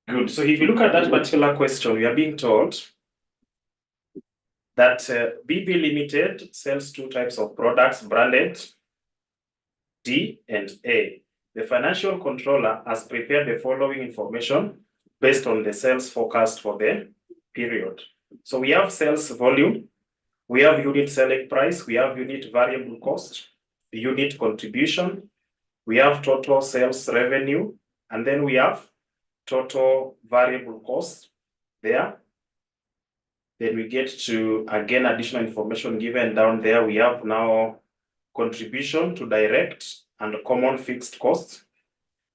Good. So if you look at that particular question, we are being told that BB Limited sells two types of products, branded D and A. The financial controller has prepared the following information based on the sales forecast for the period. So we have sales volume, we have unit selling price, we have unit variable cost, unit contribution, we have total sales revenue, and then we have total variable cost there. Then we get to, again, additional information given down there. We have now contribution to direct and common fixed costs.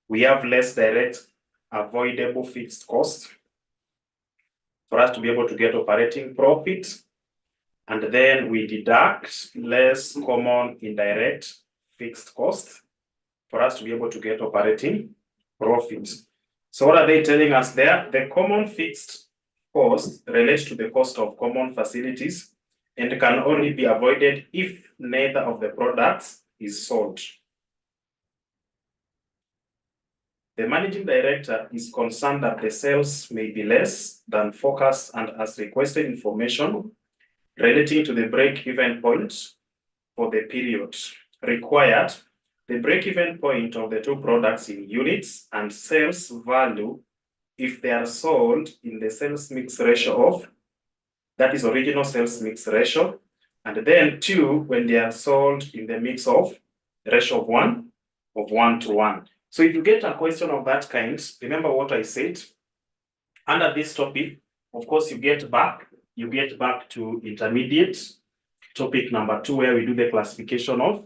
We have less direct avoidable fixed costs for us to be able to get operating profit. And then we deduct less common indirect fixed costs for us to be able to get operating profit. So what are they telling us there? The common fixed cost relates to the cost of common facilities and can only be avoided if neither of the products is sold. The managing director is concerned that the sales may be less than forecast and has requested information relating to the break-even point for the period required, the break-even point of the two products in units and sales value if they are sold in the sales mix ratio of, that is original sales mix ratio, and then 2 when they are sold in the mix of ratio of 1 to 1. So if you get a question of that kind, remember what I said. Under this topic, of course, you get back to intermediate topic number 2, where we do the classification of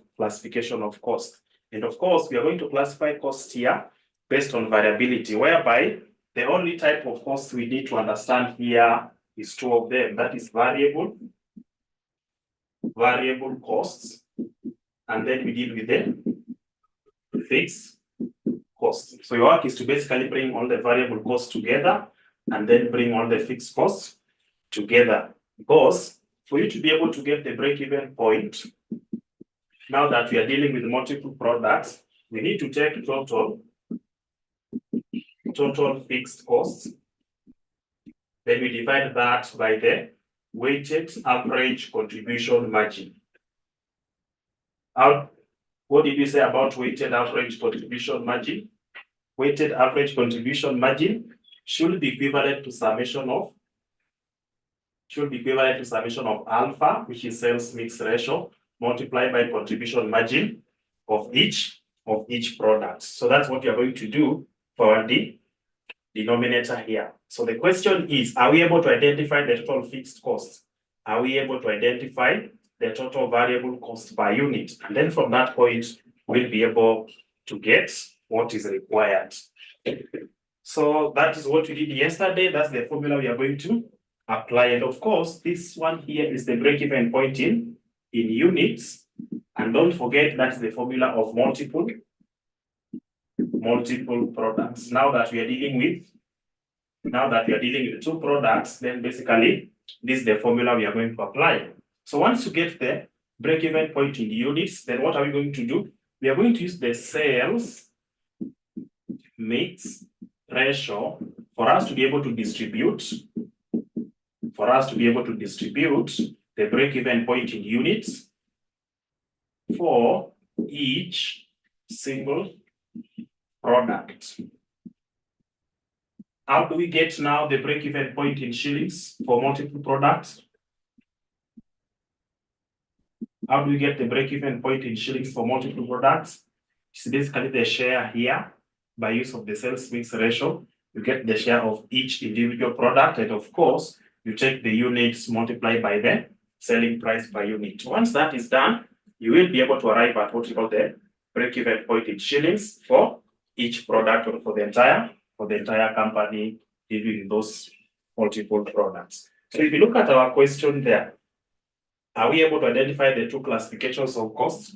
cost. And of course, we are going to classify cost here based on variability, whereby the only type of cost we need to understand here is 2 of them. That is variable costs, and then we deal with the fixed cost. So your work is to basically bring all the variable costs together and then bring all the fixed costs together. Because for you to be able to get the break-even point, now that we are dealing with multiple products, we need to take total fixed costs. Then we divide that by the weighted average contribution margin. What did we say about weighted average contribution margin? Weighted average contribution margin should be equivalent to summation of alpha, which is sales mix ratio, multiplied by contribution margin of each product. So that's what we are going to do for the denominator here. So the question is, are we able to identify the total fixed cost? Are we able to identify the total variable cost per unit? And then from that point, we'll be able to get what is required. So that is what we did yesterday. That's the formula we are going to apply. And of course, this one here is the break-even point in units. And don't forget that's the formula of multiple products. Now that we are dealing with 2 products, then basically this is the formula we are going to apply. So once you get the break-even point in units, then what are we going to do? We are going to use the sales mix ratio for us to be able to distribute the break-even point in units for each single product. How do we get now the break-even point in shillings for multiple products? How do we get the break-even point in shillings for multiple products? It's basically the share here by use of the sales mix ratio. You get the share of each individual product, and of course, you take the units multiplied by the selling price per unit. Once that is done, you will be able to arrive at what we call the break-even point in shillings for each product or for the entire company dealing with those multiple products. So if you look at our question there, are we able to identify the 2 classifications of costs?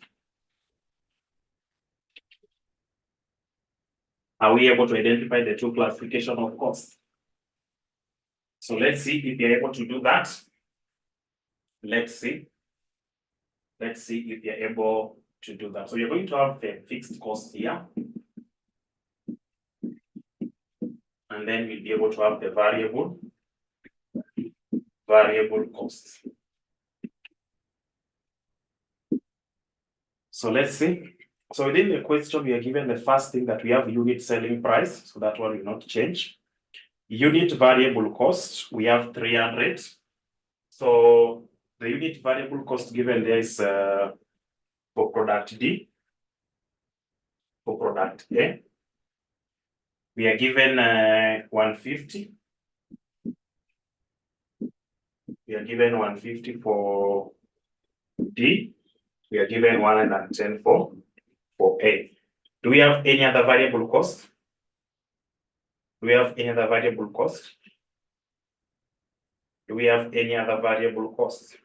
Are we able to identify the 2 classifications of costs? So let's see if you're able to do that. Let's see if you're able to do that. So you're going to have the fixed cost here. And and then we'll be able to have the variable costs. So let's see. So within the question, we are given the first thing that we have unit selling price. So that one will not change. Unit variable cost, we have 300. So the unit variable cost given there is for product D. For product A, we are given 150. We are given 150 for D. We are given 110 for A. Do we have any other variable cost? Do we have any other variable cost? Do we have any other variable cost?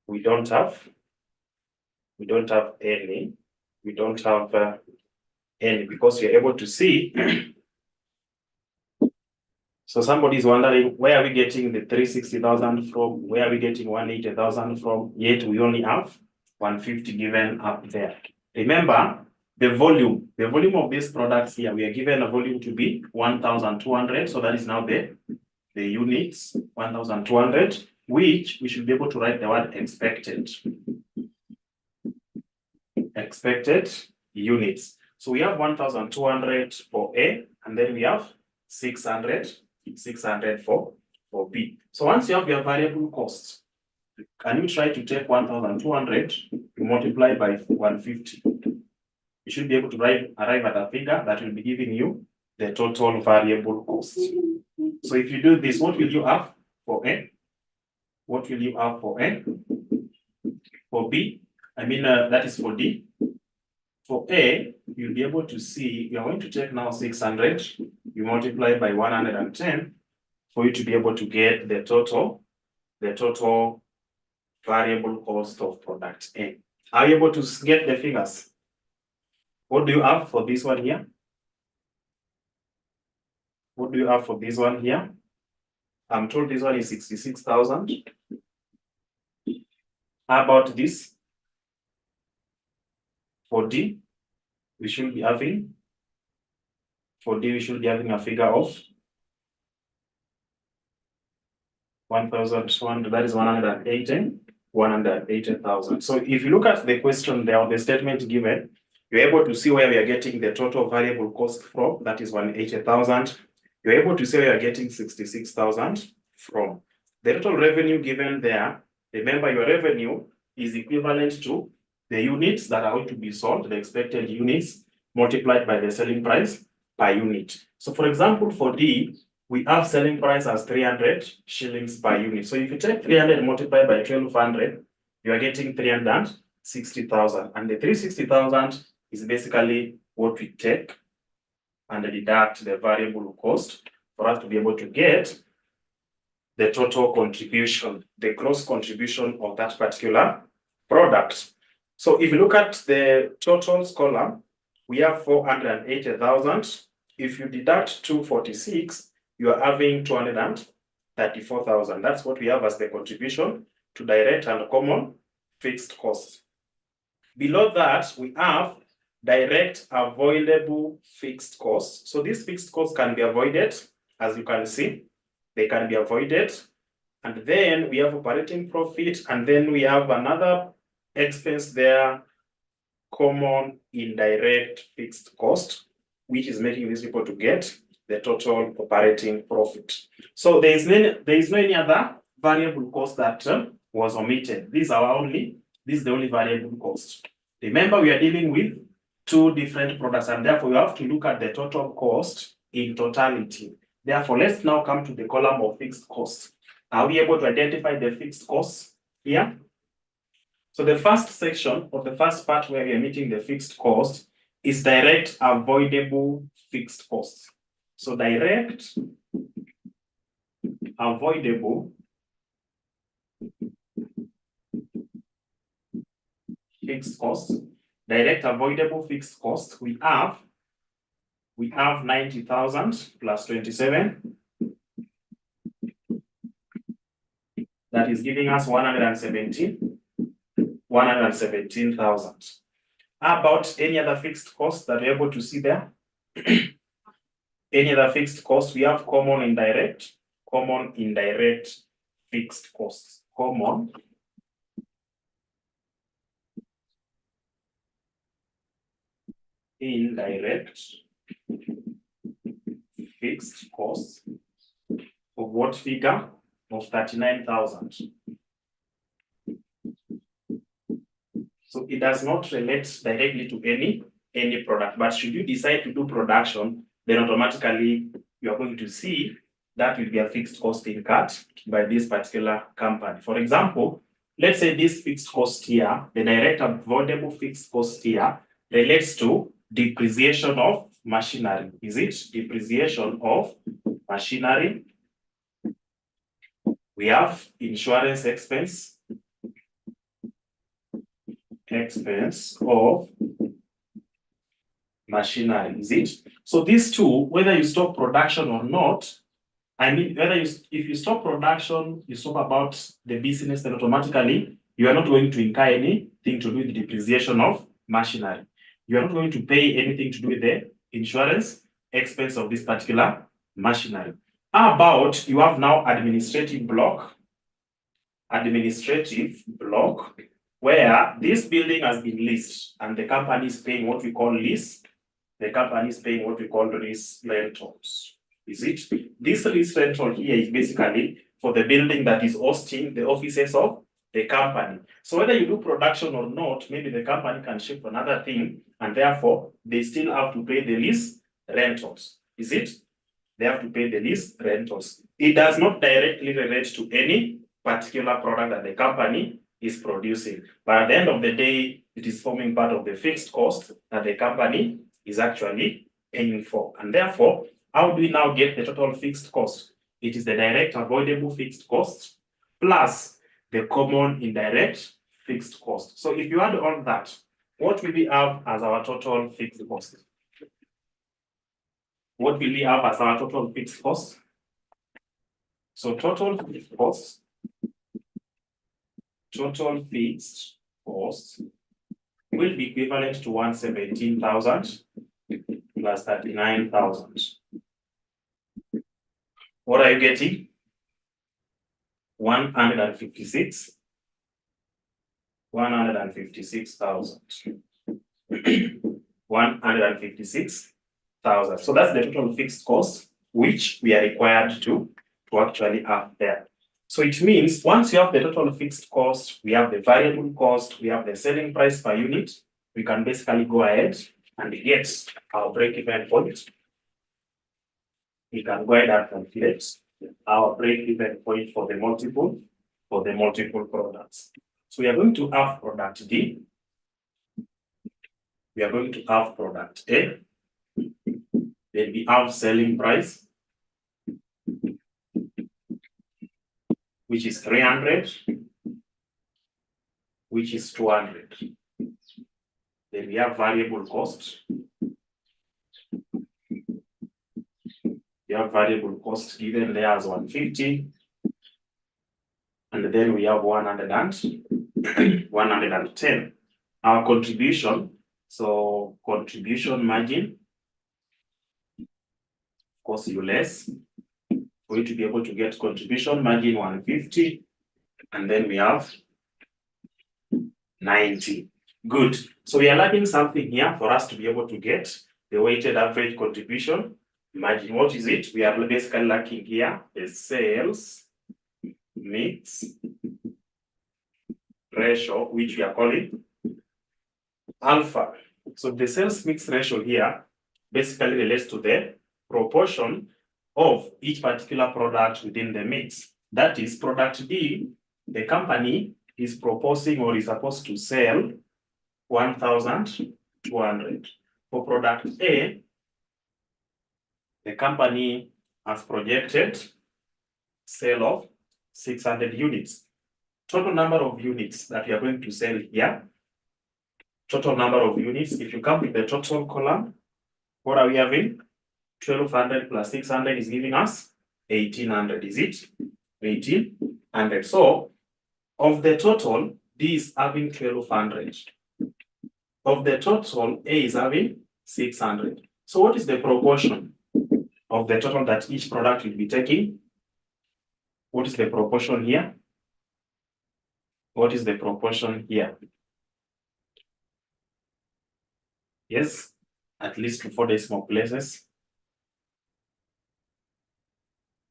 We don't have. We don't have any. We don't have any, because you're able to see. So somebody is wondering, where are we getting the 360,000 from? Where are we getting 180,000 from? Yet we only have 150 given up there. Remember, the volume of these products here, we are given a volume to be 1,200. So that is now the units, 1,200, which we should be able to write the word expected. Expected units. So we have 1,200 for A, and then we have 600 for B. So once you have your variable costs, can you try to take 1,200 to multiply by 150? You should be able to arrive at a figure that will be giving you the total variable cost. So if you do this, what will you have for A? What will you have for A? For B, that is for D. For A, you'll be able to see, you're going to take now 600, you multiply by 110 for you to be able to get the total variable cost of product A. Are you able to get the figures? What do you have for this one here? What do you have for this one here? I'm told this one is 66,000. How about this? For D, we should be having a figure of 1,200, that is 180,000. So if you look at the question there, the statement given, you're able to see where we are getting the total variable cost from, that is 180,000. You're able to see where you're getting 66,000 from. The total revenue given there, remember your revenue is equivalent to the units that are going to be sold, the expected units, multiplied by the selling price per unit. So for example, for D, we have selling price as 300 shillings per unit. So if you take 300 multiplied by 1,200, you are getting 360,000. And the 360,000 is basically what we take and deduct the variable cost for us to be able to get the total contribution, the gross contribution of that particular product. So if you look at the totals column, we have 480,000. If you deduct 246, you are having 234,000. That's what we have as the contribution to direct and common fixed costs. Below that, we have direct avoidable fixed costs. So these fixed costs can be avoided, as you can see, they can be avoided. And then we have operating profit, and then we have another expense there, common indirect fixed cost, which is making these people to get the total operating profit. So there is no any other variable cost that was omitted. This is the only variable cost. Remember, we are dealing with two different products, and therefore you have to look at the total cost in totality. Therefore, let's now come to the column of fixed costs. Are we able to identify the fixed costs here? So the first section, or the first part where we are meeting the fixed cost, is direct avoidable fixed costs. So direct avoidable fixed costs. Direct avoidable fixed costs, we have 90,000 plus 27. That is giving us 117,000. How about any other fixed costs that we're able to see there? Any other fixed cost? We have common indirect fixed costs. Common indirect fixed costs of what figure? Of 39,000. So it does not relate directly to any product, but should you decide to do production, then automatically you are going to see that will be a fixed cost incurred by this particular company. For example, let's say this fixed cost here, the direct avoidable fixed cost here relates to depreciation of machinery. Is it depreciation of machinery? We have insurance expense of machinery, is it? So these two, whether you stop production or not, I mean, if you stop production, you stop about the business, then automatically you are not going to incur anything to do with the depreciation of machinery. You are not going to pay anything to do with the insurance expense of this particular machinery. How about you have now administrative block, where this building has been leased and the company is paying what we call lease. The company is paying what we call lease rentals. Is it? This lease rental here is basically for the building that is hosting the offices of the company. So whether you do production or not, maybe the company can shift another thing, and therefore they still have to pay the lease rentals. Is it? They have to pay the lease rentals. It does not directly relate to any particular product that the company is producing. But at the end of the day, it is forming part of the fixed cost that the company is actually paying for. And therefore, how do we now get the total fixed cost? It is the direct avoidable fixed cost plus the common indirect fixed cost. So if you add all that, what will we have as our total fixed cost? What will we have as our total fixed cost? So total fixed cost will be equivalent to 117,000 plus 39,000. What are you getting? 156,000. 156,000. So that's the total fixed cost which we are required to actually have there. So it means once you have the total fixed cost, we have the variable cost, we have the selling price per unit, we can basically go ahead and get our break-even point. We can go ahead and calculate our break-even point for the multiple products. So we are going to have product D. We are going to have product A. Then we have selling price, which is 300, which is 200. Then we have variable cost. We have variable cost given there as 150. And then we have 110. Our contribution, so contribution margin, of course, you less. For you to be able to get contribution margin 150, and then we have 90. Good. So we are lacking something here for us to be able to get the weighted average contribution margin. What is it? We are basically lacking here the sales mix ratio, which we are calling alpha. So the sales mix ratio here basically relates to the proportion of each particular product within the mix. That is, product B, the company is proposing or is supposed to sell 1,200. For product A, the company has projected sale of 600 units. Total number of units that we are going to sell here, total number of units, if you come with the total column, what are we having? 1,200 plus 600 is giving us 1,800, is it? 1,800. So, of the total, D is having 1,200. Of the total, A is having 600. So, what is the proportion of the total that each product will be taking. What is the proportion here? What is the proportion here? Yes, at least 4 decimal places.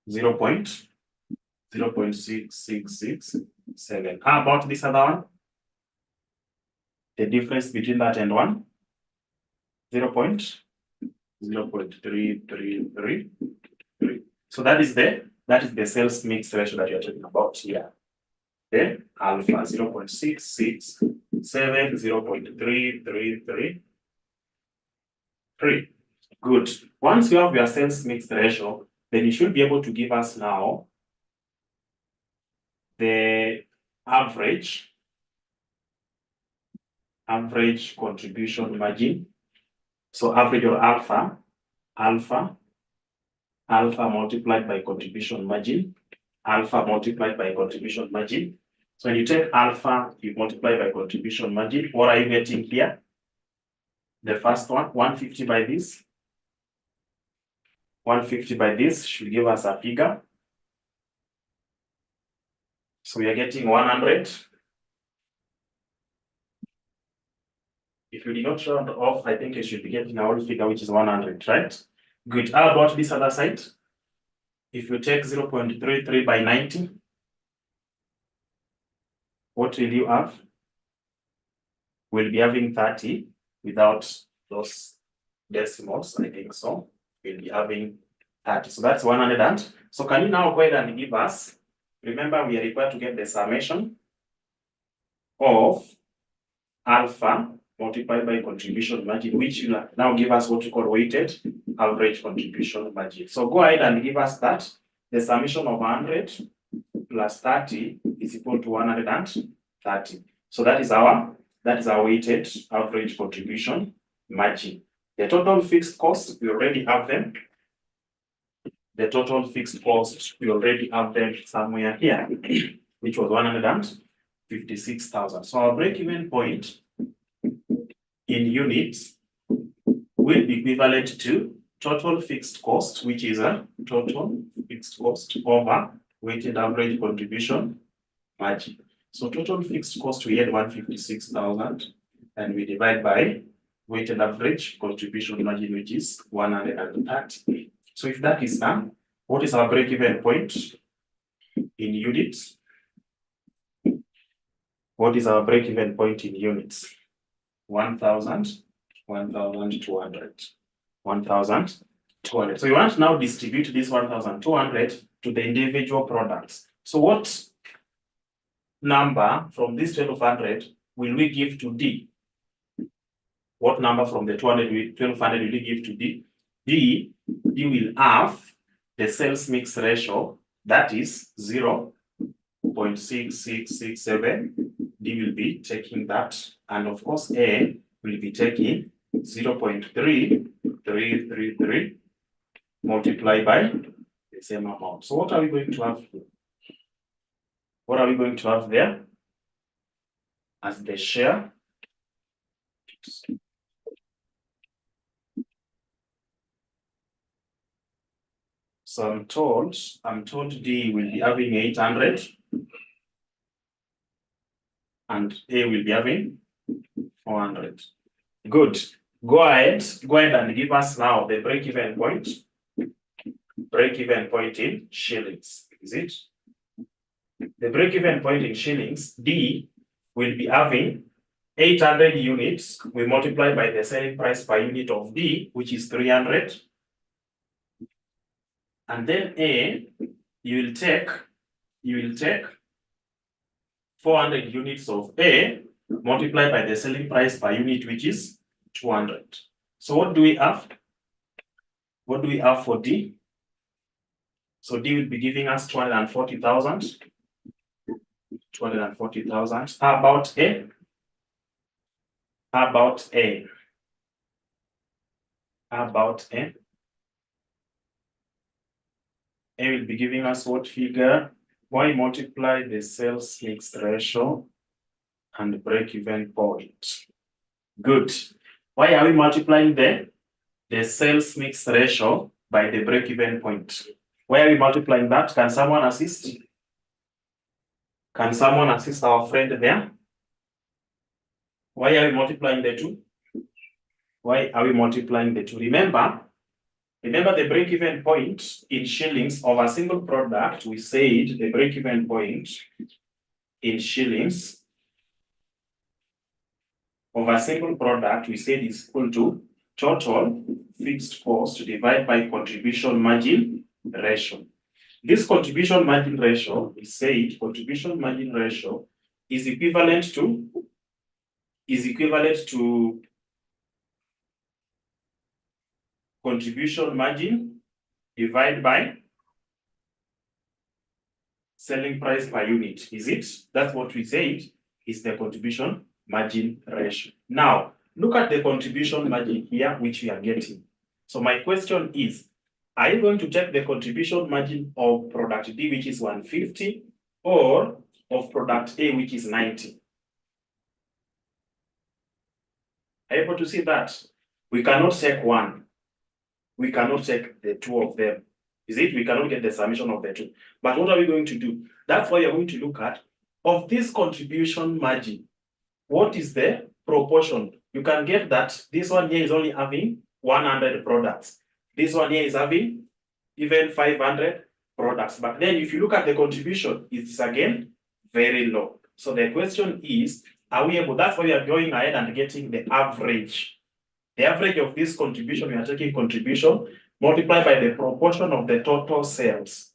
0.0667. How about this other one? The difference between that and 1? 0.0333. So that is the sales mix ratio that you're talking about here. Okay, alpha 0.667, 0.3333. Good. Once you have your sales mix ratio, then you should be able to give us now the average contribution margin. So average or alpha multiplied by contribution margin, alpha multiplied by contribution margin. So when you take alpha, you multiply by contribution margin. What are you getting here? The first one, 150 by this. 150 by this should give us a figure. So we are getting 100. If you did not round off, I think you should be getting a whole figure, which is 100, right? Good. How about this other side? If you take 0.33 by 90, what will you have? We'll be having 30 without those decimals, I think so. We'll be having 30. So that's 100. So can you now go ahead and give us, remember we are required to get the summation of alpha multiplied by contribution margin, which will now give us what we call weighted average contribution margin. So go ahead and give us that. The summation of 100 plus 30 is equal to 130. So that is our weighted average contribution margin. The total fixed costs, we already have them. The total fixed costs, we already have them somewhere here, which was 156,000. So our break-even point in units will be equivalent to total fixed cost, which is a total fixed cost over weighted average contribution margin. So total fixed cost, we had 156,000, and we divide by weighted average contribution margin, which is 130. So if that is done, what is our break-even point in units? What is our break-even point in units? 1,000, 1,200, 1,200. So you want to now distribute this 1,200 to the individual products. So what number from this 1,200 will we give to D? What number from the 1,200 will we give to D? D will have the sales mix ratio, that is 0.6667. D will be taking that, and of course A will be taking 0.3333 multiplied by the same amount. So what are we going to have here? What are we going to have there as the share? So I'm told D will be having 800 and A will be having 400. Good. Go ahead and give us now the break-even point. Break-even point in shillings, is it? The break-even point in shillings, D will be having 800 units. We multiply by the selling price per unit of D, which is 300. And then A, you will take 400 units of A multiplied by the selling price per unit, which is 200. So what do we have? What do we have for D? So D will be giving us 240,000. 240,000. How about A? How about A? How about A? A will be giving us what figure? Why multiply the sales mix ratio and break-even point? Good. Why are we multiplying the sales mix ratio by the break-even point. Where are we multiplying that? Can someone assist? Can someone assist our friend there? Why are we multiplying the two? Why are we multiplying the two? Remember the break-even point in shillings of a single product. We said the break-even point in shillings of a single product, we said is equal to total fixed cost divided by contribution margin ratio. This contribution margin ratio, we said contribution margin ratio is equivalent to contribution margin divided by selling price per unit. Is it? That's what we said is the contribution margin ratio. Now, look at the contribution margin here, which we are getting. So my question is, are you going to take the contribution margin of product D, which is 150, or of product A, which is 90? Are you able to see that? We cannot take one. We cannot take the two of them. Is it? We cannot get the summation of the two. But what are we going to do? That's why you're going to look at, of this contribution margin, what is the proportion? You can get that this one here is only having 100 products. This one here is having even 500 products. But then if you look at the contribution, it's again very low. So the question is, are we able? That's why we are going ahead and getting the average. The average of this contribution, we are taking contribution multiplied by the proportion of the total sales,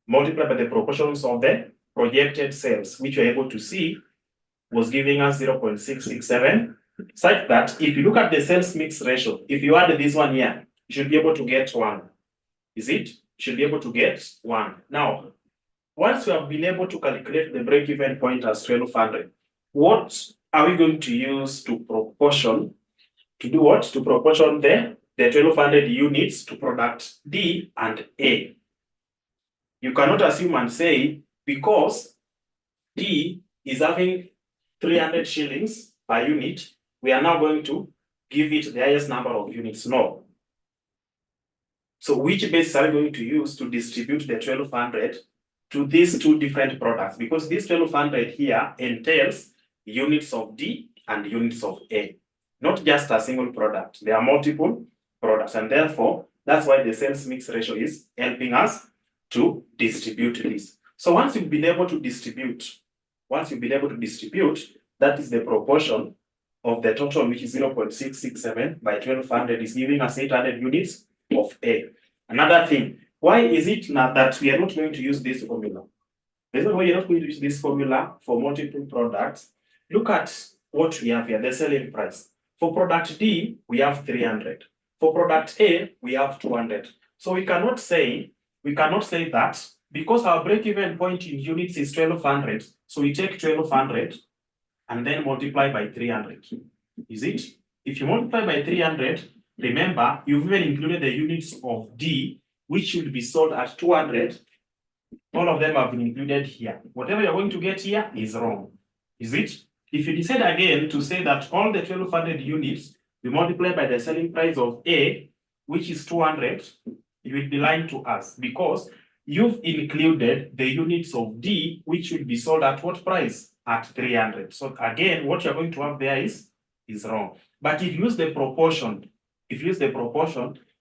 multiplied by the proportions of the projected sales, which you're able to see was giving us 0.667, such that if you look at the sales mix ratio, if you add this one here, you should be able to get 1. Is it? You should be able to get 1. Now, once we have been able to calculate the break-even point as 1200, what are we going to use to proportion? To do what? To proportion the 1200 units to product D and A. You cannot assume and say, because D is having 300 shillings per unit, we are now going to give it the highest number of units. No. So which basis are we going to use to distribute the 1200 to these two different products? Because this 1200 here entails units of D and units of A, not just a single product. There are multiple products, and therefore that's why the sales mix ratio is helping us to distribute this. So once you've been able to distribute, that is the proportion of the total, which is 0.667 by 1200 is giving us 800 units of A. Another thing, why is it now that we are not going to use this formula? The reason why you're not going to use this formula for multiple products, look at what we have here, the selling price. For product D, we have 300. For product A, we have 200. So we cannot say that because our break-even point in units is 1200, so we take 1200 and then multiply by 300. Is it? If you multiply by 300, remember, you've even included the units of D, which will be sold at 200. All of them have been included here. Whatever you're going to get here is wrong. Is it? If you decide again to say that all the 1200 units we multiply by the selling price of A, which is 200, you will be lying to us because you've included the units of D, which will be sold at what price? At 300. So again, what you're going to have there is wrong. But if you use the proportion,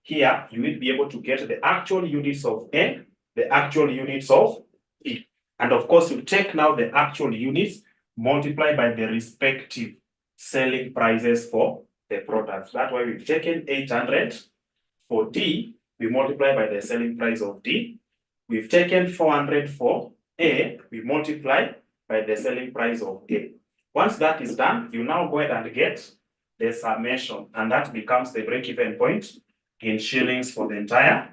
here, you will be able to get the actual units of A, the actual units of E. And of course, you take now the actual units, multiply by the respective selling prices for the products. That's why we've taken 800 for D, we multiply by the selling price of D. We've taken 400 for A, we multiply by the selling price of A. Once that is done, you now go ahead and get the summation, and that becomes the break-even point in shillings for the entire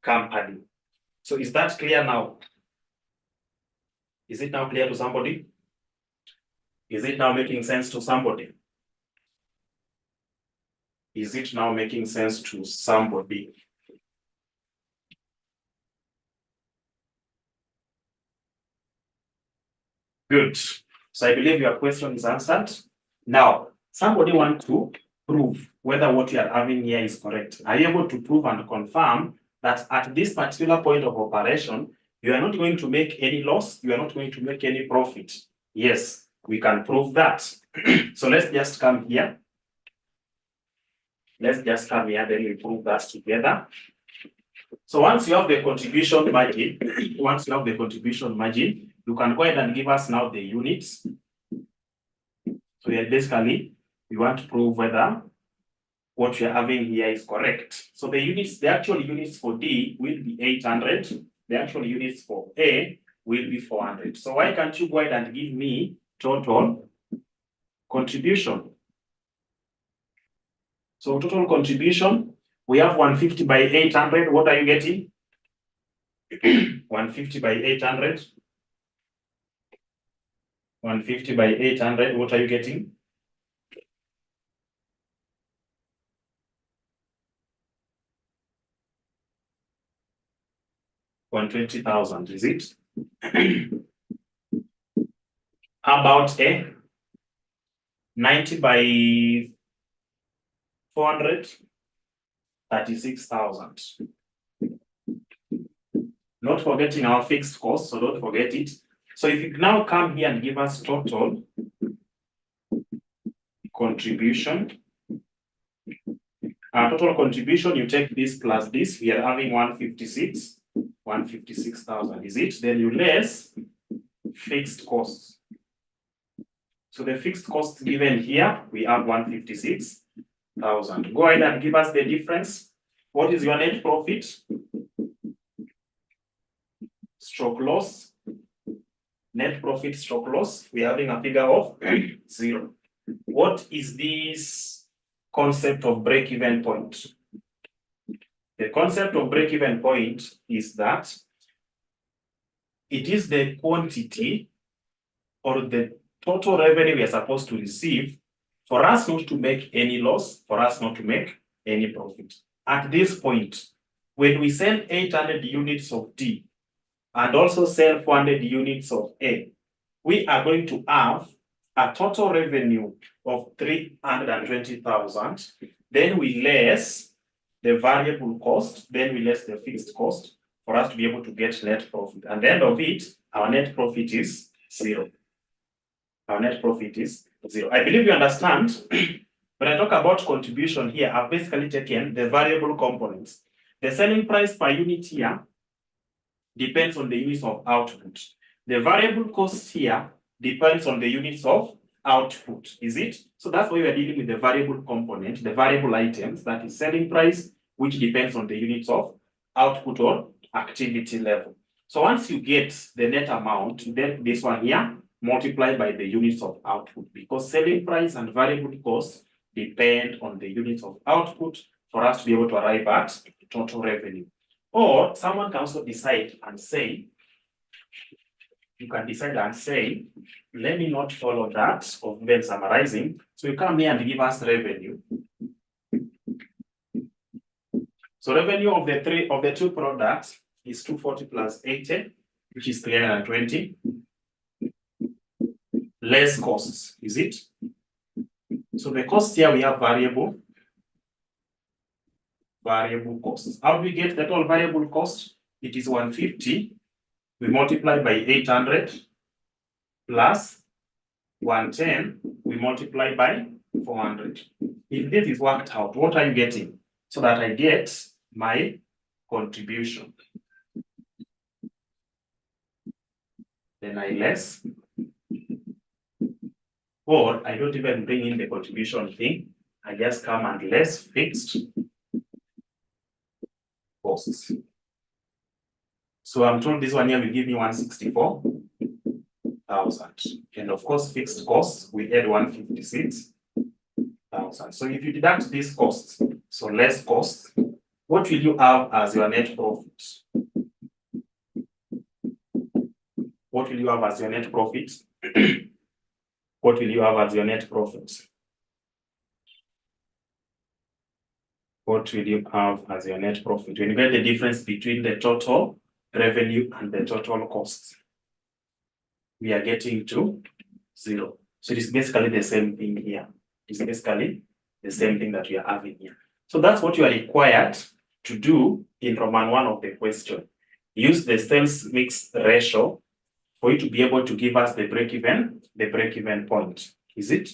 company. So is that clear now? Is it now clear to somebody? Is it now making sense to somebody? Is it now making sense to somebody? Good. So I believe your question is answered. Now, somebody want to prove whether what you are having here is correct? Are you able to prove and confirm that at this particular point of operation, you are not going to make any loss, you are not going to make any profit? Yes, we can prove that. So let's just come here. Let's just come here, then we prove that together. So once you have the contribution margin, you can go ahead and give us now the units. So yeah, basically, we want to prove whether what you're having here is correct. So the units, the actual units for D will be 800. The actual units for A will be 400. So why can't you go ahead and give me total contribution? So total contribution, we have 150 by 800. What are you getting? 150 by 800. 150 by 800. What are you getting? 120,000, is it? How about A? 90 by 400, 36,000. Not forgetting our fixed cost, so don't forget it. So if you now come here and give us total contribution, total contribution, you take this plus this, we are having 156,000, is it? Then you less fixed costs. So the fixed costs given here, we have 156,000. Go ahead and give us the difference. What is your net profit? Stroke loss. Net profit stroke loss. We are having a figure of 0. What is this concept of break-even point? The concept of break-even point is that it is the quantity or the total revenue we are supposed to receive for us not to make any loss, for us not to make any profit. At this point, when we sell 800 units of D and also sell 400 units of A, we are going to have a total revenue of 320,000. Then we less the variable cost, then we less the fixed cost for us to be able to get net profit. And at the end of it, our net profit is 0. Our net profit is 0. I believe you understand. When I talk about contribution here, I've basically taken the variable components. The selling price per unit here depends on the units of output. The variable cost here depends on the units of output, is it? So that's why we are dealing with the variable component, the variable items, that is selling price, which depends on the units of output or activity level. So once you get the net amount, then this one here, multiplied by the units of output, because selling price and variable costs depend on the units of output for us to be able to arrive at total revenue. Or someone can also decide and say, you can decide and say, let me not follow that of then summarizing. So you come here and give us revenue. So revenue of the two products is 240 plus 80, which is 320. Less costs, is it? So the cost here we have variable costs. How do we get that all variable cost? It is 150. We multiply by 800 plus 110. We multiply by 400. If this is worked out, what are you getting? So that I get my contribution. Then I less. Or I don't even bring in the contribution thing. I just come and less fixed costs. So I'm told this one here will give me 164,000. And of course, fixed costs, we add 156,000. So if you deduct these costs, so less costs, what will you have as your net profit? What will you have as your net profit? What will you have as your net profit? What will you have as your net profit? When you get the difference between the total revenue and the total costs, we are getting to 0. So it is basically the same thing here. It's basically the same thing that we are having here. So that's what you are required to do in Roman 1 of the question. Use the sales mix ratio for you to be able to give us the break-even point. Is it?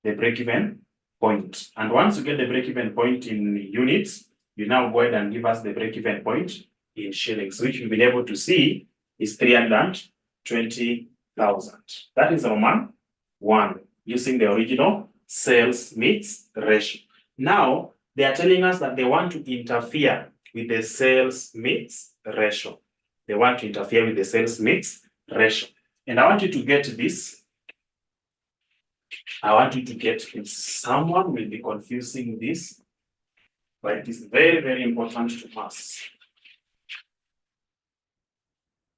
The break-even point. And once you get the break-even point in units, you now go ahead and give us the break-even point in shillings, which you'll be able to see is 320,000. That is Roman 1, using the original sales mix ratio. Now, they are telling us that they want to interfere with the sales mix ratio. They want to interfere with the sales mix ratio. And I want you to get this. I want you to get this. Someone will be confusing this, but it is very, very important to us.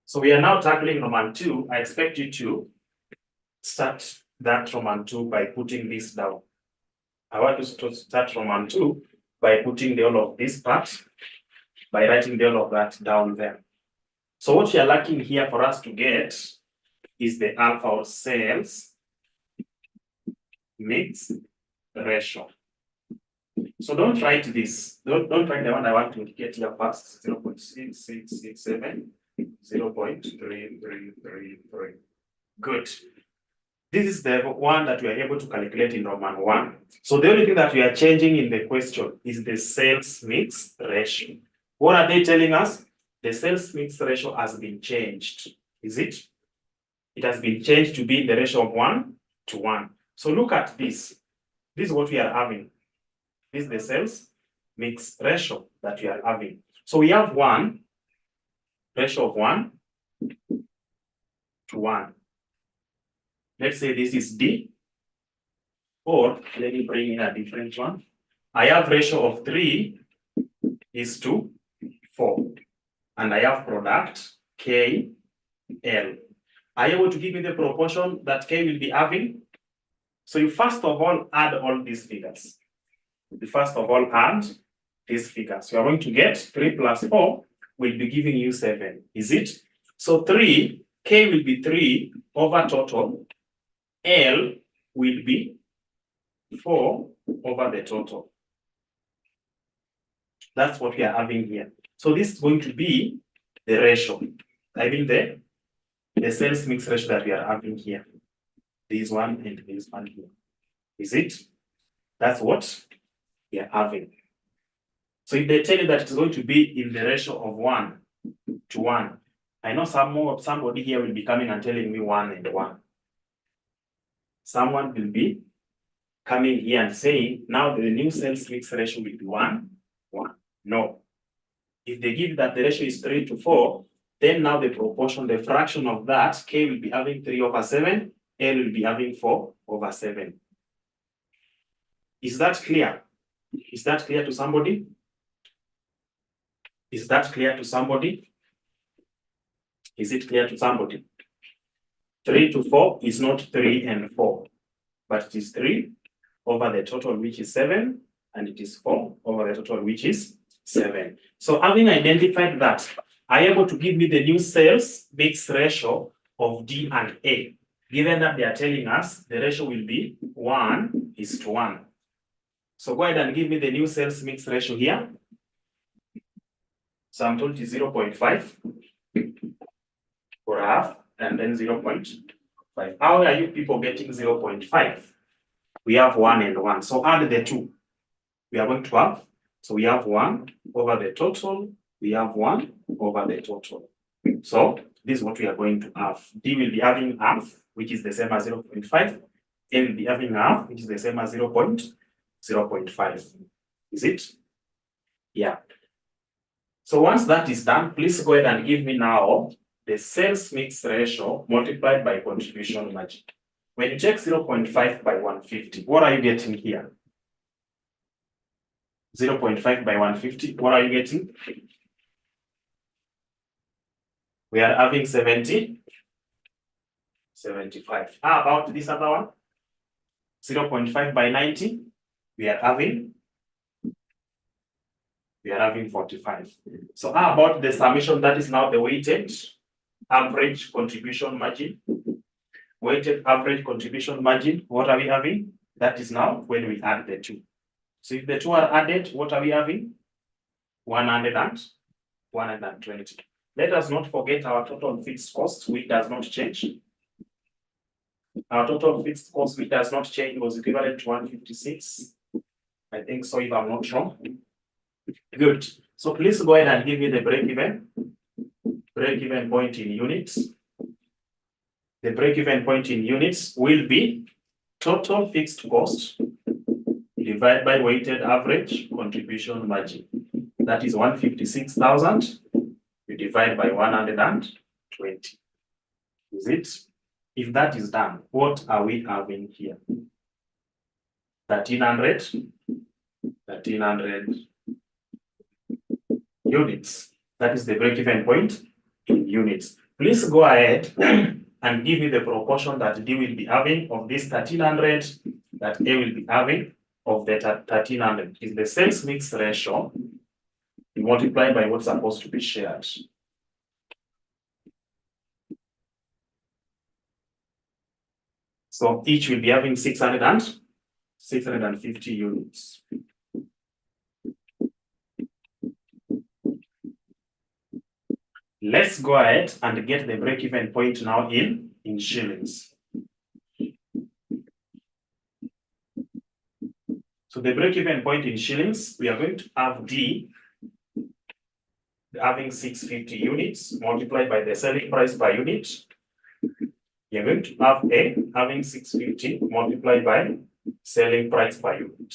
So we are now tackling Roman 2. I expect you to start that Roman 2 by putting this down. I want you to start Roman 2 by putting the whole of this part, by writing the whole of that down there. So what we are lacking here for us to get is the alpha or sales mix ratio. So don't write this. Don't write the one I want to get here first. 0.6667, 0.3333. Good. This is the one that we are able to calculate in Roman 1. So the only thing that we are changing in the question is the sales mix ratio. What are they telling us? The sales mix ratio has been changed. Is it? It has been changed to be in the ratio of 1:1. So look at this. This is what we are having. This is the sales mix ratio that we are having. So we have ratio of 1:1. Let's say this is D, or let me bring in a different one. I have ratio of 3:4, and I have product KL. Are you able to give me the proportion that K will be having? So you first of all add all these figures. You first of all add these figures. You are going to get 3 plus 4 will be giving you 7. Is it? So 3, K will be 3 over total. L will be 4 over the total. That's what we are having here. So this is going to be the ratio. I mean the sales mix ratio that we are having here. This one and this one here. Is it? That's what we are having. So if they tell you that it's going to be in the ratio of 1:1, I know somebody here will be coming and telling me 1 and 1. Someone will be coming here and saying, now the new sales mix ratio will be 1:1. No. If they give that the ratio is 3:4, then now the proportion, the fraction of that, K will be having 3/7, L will be having 4/7. Is that clear? Is that clear to somebody? Is that clear to somebody? Is it clear to somebody? 3:4 is not 3 and 4, but it is 3 over the total, which is 7, and it is 4 over the total, which is 7. So having identified that, are you able to give me the new sales mix ratio of D and A? Given that they are telling us the ratio will be 1:1. So go ahead and give me the new sales mix ratio here. So I'm told it is 0.5 for half, and then 0.5. How are you people getting 0.5? We have 1 and 1. So add the 2. We are going to have, so we have 1 over the total. We have 1 over the total. So this is what we are going to have. D will be having half, which is the same as 0.5. A will be having half, which is the same as 0.5. Is it? Yeah. So once that is done, please go ahead and give me now the sales mix ratio multiplied by contribution margin. When you check 0.5 by 150, what are you getting here? 0.5 by 150, what are you getting? We are having 75. How about this other one? 0.5 by 90, we are having 45. So how about the summation that is now the weighted average contribution margin? Weighted average contribution margin, what are we having? That is now when we add the two. So if the two are added, what are we having? 100 and 120. Let us not forget our total fixed cost, which does not change. Our total fixed cost, which does not change, was equivalent to 156. I think so, if I'm not wrong. Good. So please go ahead and give me the break-even point in units. The break-even point in units will be total fixed cost divided by weighted average contribution margin. That is 156,000. You divide by 120. Is it? If that is done, what are we having here? 1300 units. That is the break-even point in units. Please go ahead and give me the proportion that D will be having of this 1300 that A will be having of the 1300. Is the sales mix ratio multiplied by what's supposed to be shared. So each will be having 650 units. Let's go ahead and get the break-even point now in shillings. So the break-even point in shillings, we are going to have D having 650 units multiplied by the selling price per unit. You're going to have A having 650 multiplied by selling price per unit.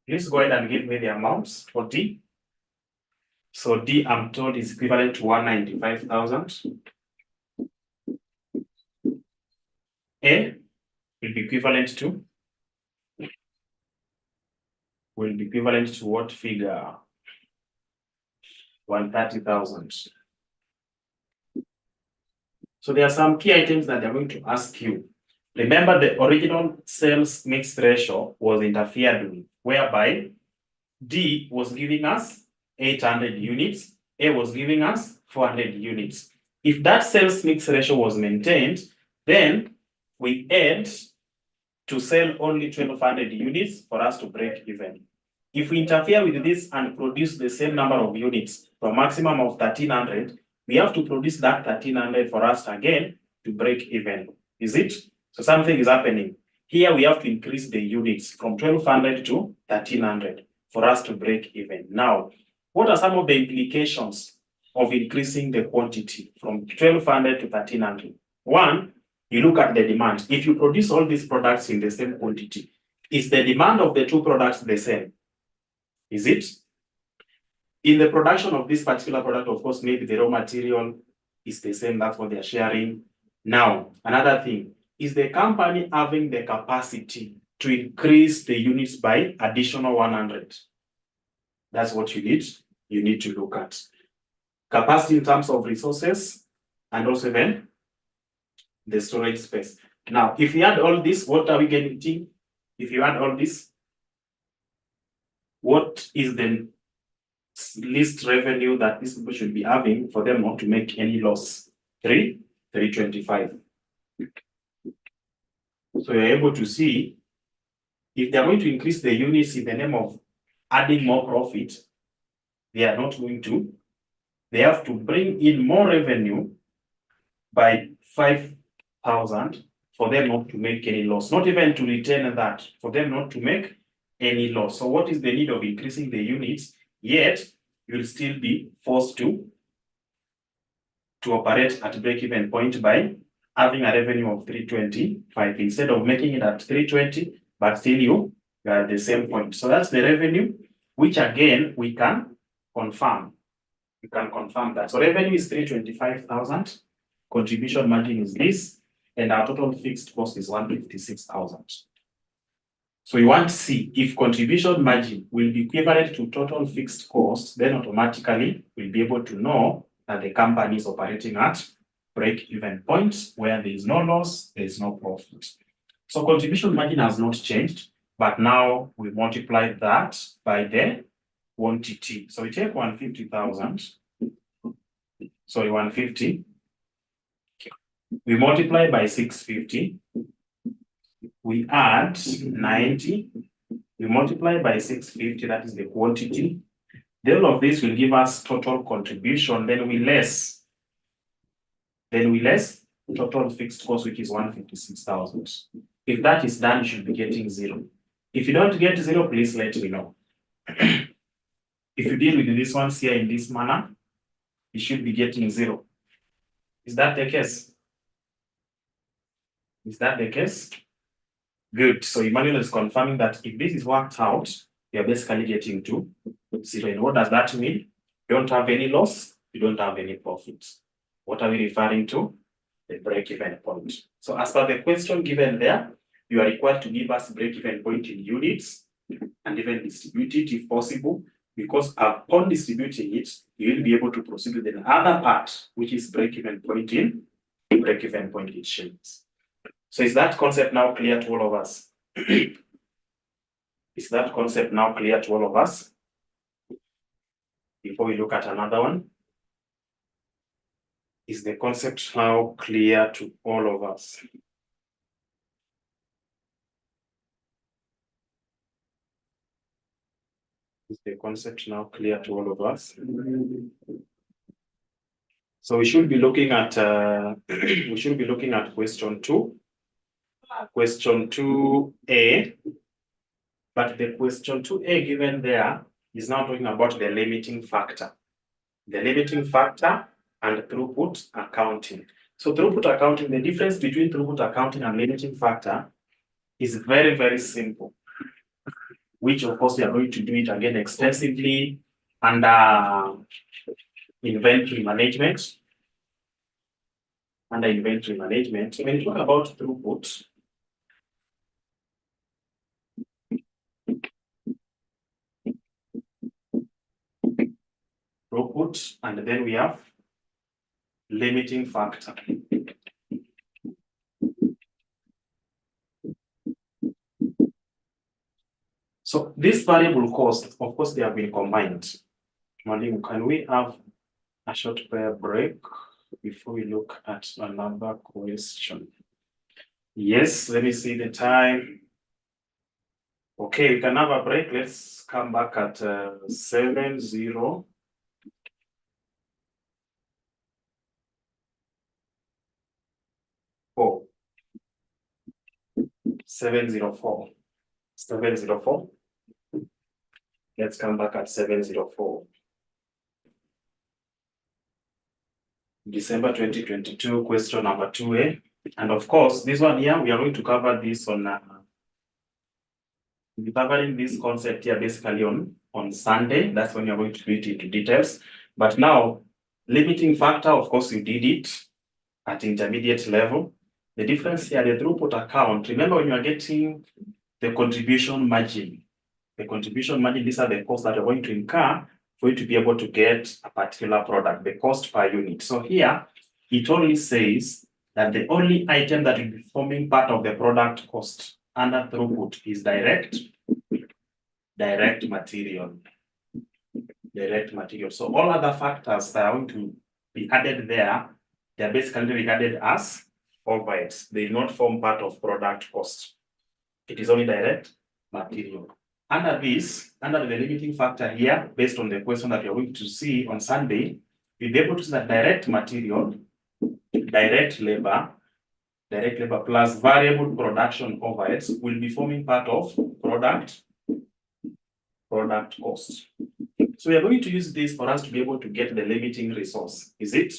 Please go ahead and give me the amounts for D. So D, I'm told, is equivalent to 195,000. A will be equivalent to what figure? 130,000. So there are some key items that they're going to ask you. Remember, the original sales mix ratio was interfered with, whereby D was giving us 800 units, A was giving us 400 units. If that sales mix ratio was maintained, then we add to sell only 1,200 units for us to break even. If we interfere with this and produce the same number of units to a maximum of 1,300, we have to produce that 1,300 for us again to break even. Is it? So something is happening. Here we have to increase the units from 1,200 to 1,300 for us to break even. Now, what are some of the implications of increasing the quantity from 1,200 to 1,300? One, you look at the demand. If you produce all these products in the same quantity, is the demand of the two products the same? Is it? In the production of this particular product, of course, maybe the raw material is the same, that's what they're sharing. Now, another thing, is the company having the capacity to increase the units by additional 100? That's what you need to look at. Capacity in terms of resources and also then the storage space. Now, if you add all this, what are we getting? If you add all this, what is the least revenue that these people should be having for them not to make any loss? 325. So you're able to see if they're going to increase the units in the name of adding more profit, they are not going to. They have to bring in more revenue by 5,000 for them not to make any loss, not even to retain that, for them not to make any loss. So what is the need of increasing the units? Yet you'll still be forced to operate at break-even point by having a revenue of 325 instead of making it at 320, but still you are at the same point. So that's the revenue, which again we can confirm. We can confirm that. So revenue is 325,000, contribution margin is this, and our total fixed cost is 156,000. So you want to see if contribution margin will be equivalent to total fixed cost, then automatically we'll be able to know that the company is operating at break-even points where there is no loss, there is no profit. So contribution margin has not changed, but now we multiply that by the quantity. So we take 150,000. Sorry, 150. We multiply by 650. we add 90, we multiply by 650, that is the quantity. The all of this will give us total contribution, then we less total fixed cost, which is 156,000. If that is done, you should be getting 0. If you don't get 0, please let me know. If you deal with this one here in this manner, you should be getting 0. Is that the case? Is that the case? Good. So Emmanuel is confirming that if this is worked out, you're basically getting to 0. And what does that mean? You don't have any loss, you don't have any profits. What are we referring to? The break-even point. So as per the question given there, you are required to give us break-even point in units and even distribute it if possible, because upon distributing it, you will be able to proceed with the other part, which is break-even point in shillings. So is that concept now clear to all of us? Is that concept now clear to all of us? Before we look at another one, is the concept now clear to all of us? Is the concept now clear to all of us? So we should be looking at question 2. Question 2A. But the question 2A given there is now talking about the limiting factor. The limiting factor and throughput accounting. So throughput accounting, the difference between throughput accounting and limiting factor is very, very simple, which of course we are going to do it again extensively under inventory management. Under inventory management, when you talk about throughput, and then we have limiting factor. So this variable cost, of course, they have been combined. Mwalimu, can we have a short prayer break before we look at another question? Yes, let me see the time. Okay, we can have a break. Let's come back at 7:04. Let's come back at 7:04. December 2022, question number 2A. And of course, this one here, we are going to cover this on, we'll be covering this concept here basically on Sunday. That's when you're going to do it into details. But now, limiting factor, of course, you did it at intermediate level. The difference here, the throughput account, remember when you are getting the contribution margin, these are the costs that you're going to incur for you to be able to get a particular product, the cost per unit. So here, it only says that the only item that will be forming part of the product cost under throughput is direct material. So all other factors that are going to be added there, they're basically regarded as overheads. They do not form part of product cost. It is only direct material. Under the limiting factor here, based on the question that you're going to see on Sunday, you'll be able to see that direct material, direct labor plus variable production overheads will be forming part of product cost. So we are going to use this for us to be able to get the limiting resource, is it?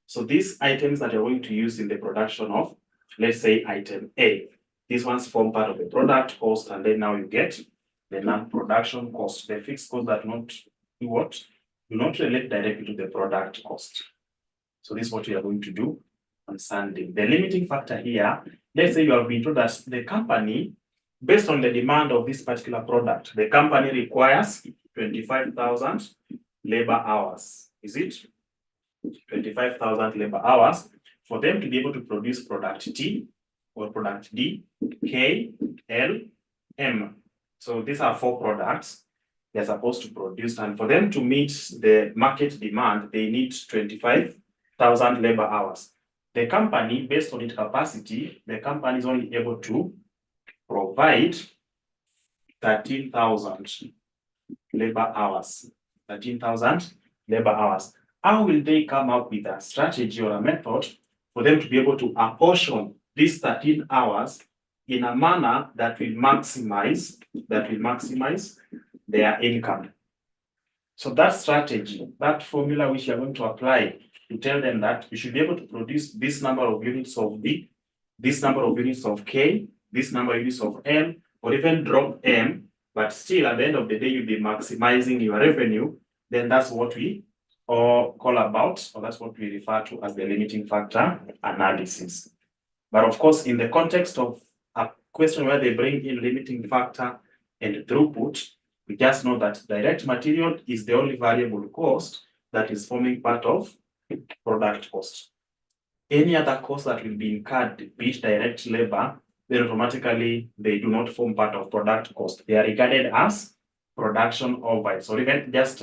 So these items that you're going to use in the production of, let's say item A, these ones form part of the product cost, and then now you get the non-production cost, the fixed cost that do not relate directly to the product cost. So this is what we are going to do on Sunday. The limiting factor here, let's say you have been told that the company, based on the demand of this particular product, the company requires 25,000 labor hours. Is it? 25,000 labor hours for them to be able to produce product T or product D, K, L, M. So these are 4 products they're supposed to produce, and for them to meet the market demand, they need 25,000 labor hours. The company, based on its capacity, the company is only able to provide 13,000 labor hours. 13,000 labor hours. How will they come up with a strategy or a method for them to be able to apportion these 13 hours in a manner that will maximize their income? So that strategy, that formula which you are going to apply to tell them that you should be able to produce this number of units of B, this number of units of K, this number of units of M, or even drop M, but still at the end of the day, you'll be maximizing your revenue, then that's what we call about, or that's what we refer to as the limiting factor analysis. But of course, in the context of a question where they bring in limiting factor and throughput, we just know that direct material is the only variable cost that is forming part of product cost. Any other cost that will be incurred, be it direct labor, then automatically they do not form part of product cost. They are regarded as production overheads, or even just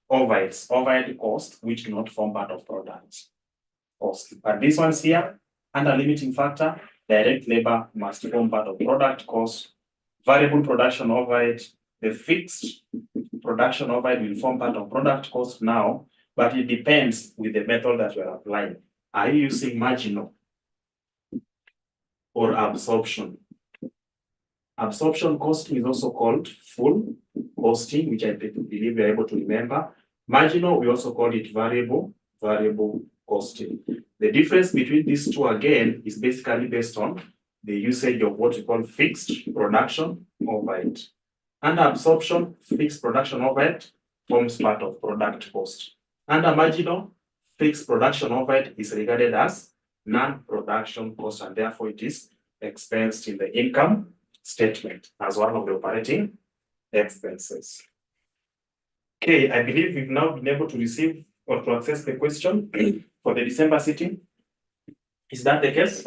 overhead cost, which do not form part of product cost. But these ones here, under limiting factor, direct labor must form part of product cost. Variable production overhead, the fixed production overhead will form part of product cost now, but it depends with the method that you are applying. Are you using marginal or absorption? Absorption costing is also called full costing, which I believe you're able to remember. Marginal, we also call it variable costing. The difference between these two again is basically based on the usage of what we call fixed production overhead. Under absorption, fixed production overhead forms part of product cost. Under marginal, fixed production overhead is regarded as non-production cost, and therefore it is expensed in the income statement as one of the operating expenses. Okay, I believe we've now been able to receive or to access the question for the December sitting. Is that the case?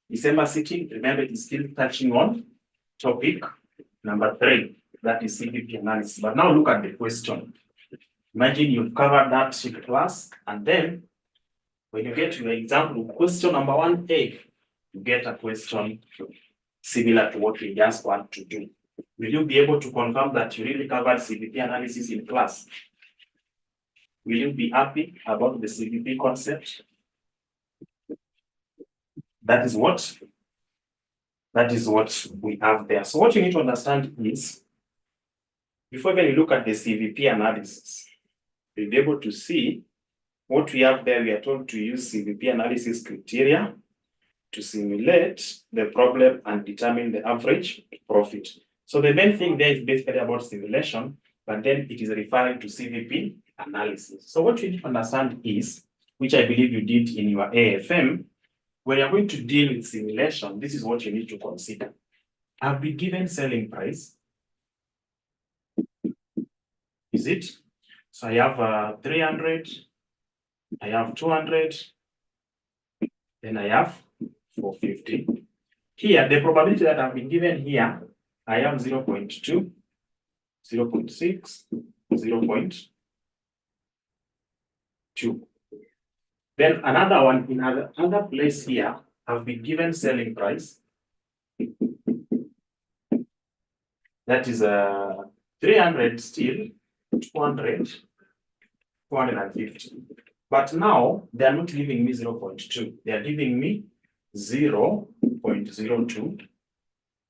December sitting, remember, it is still touching on topic number 3, that is CPP analysis. But now look at the question. Imagine you've covered that class, and then when you get to your example, question number 1A, you get a question similar to what we just want to do. Will you be able to confirm that you really covered CPP analysis in class? Will you be happy about the CPP concept? That is what we have there. So what you need to understand is, before even you look at the CVP analysis, you'll be able to see what we have there. We are told to use CVP analysis criteria to simulate the problem and determine the average profit. So the main thing there is basically about simulation, but then it is referring to CVP analysis. So what you need to understand is, which I believe you did in your AFM, when you're going to deal with simulation, this is what you need to consider. I've been given selling price. Is it? So I have 300, I have 200, then I have 450. Here, the probability that I've been given here, I have 0.2, 0.6, 0.2. Then another one in another place here, I've been given selling price. That is 300 still, 200, 450. But now they are not giving me 0.2. They are giving me 0.02,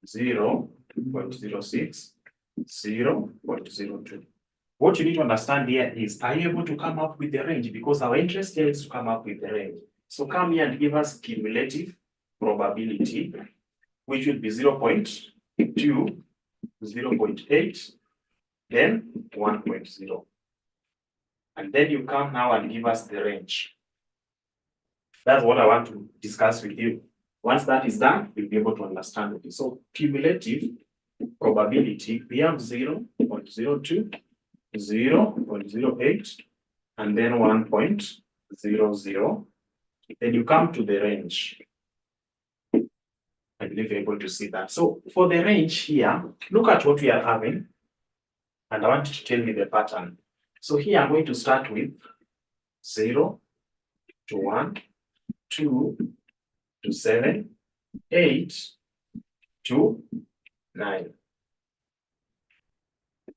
0.06, 0.02. What you need to understand here is, are you able to come up with the range? Because our interest here is to come up with the range. So come here and give us cumulative probability, which will be 0.2, 0.8, then 1.0. And then you come now and give us the range. That's what I want to discuss with you. Once that is done, you'll be able to understand it. So cumulative probability, we have 0.02, 0.08, and then 1.00. Then you come to the range. I believe you're able to see that. So for the range here, look at what we are having, and I want you to tell me the pattern. So here I'm going to start with 0 to 1, 2 to 7, 8 to 9.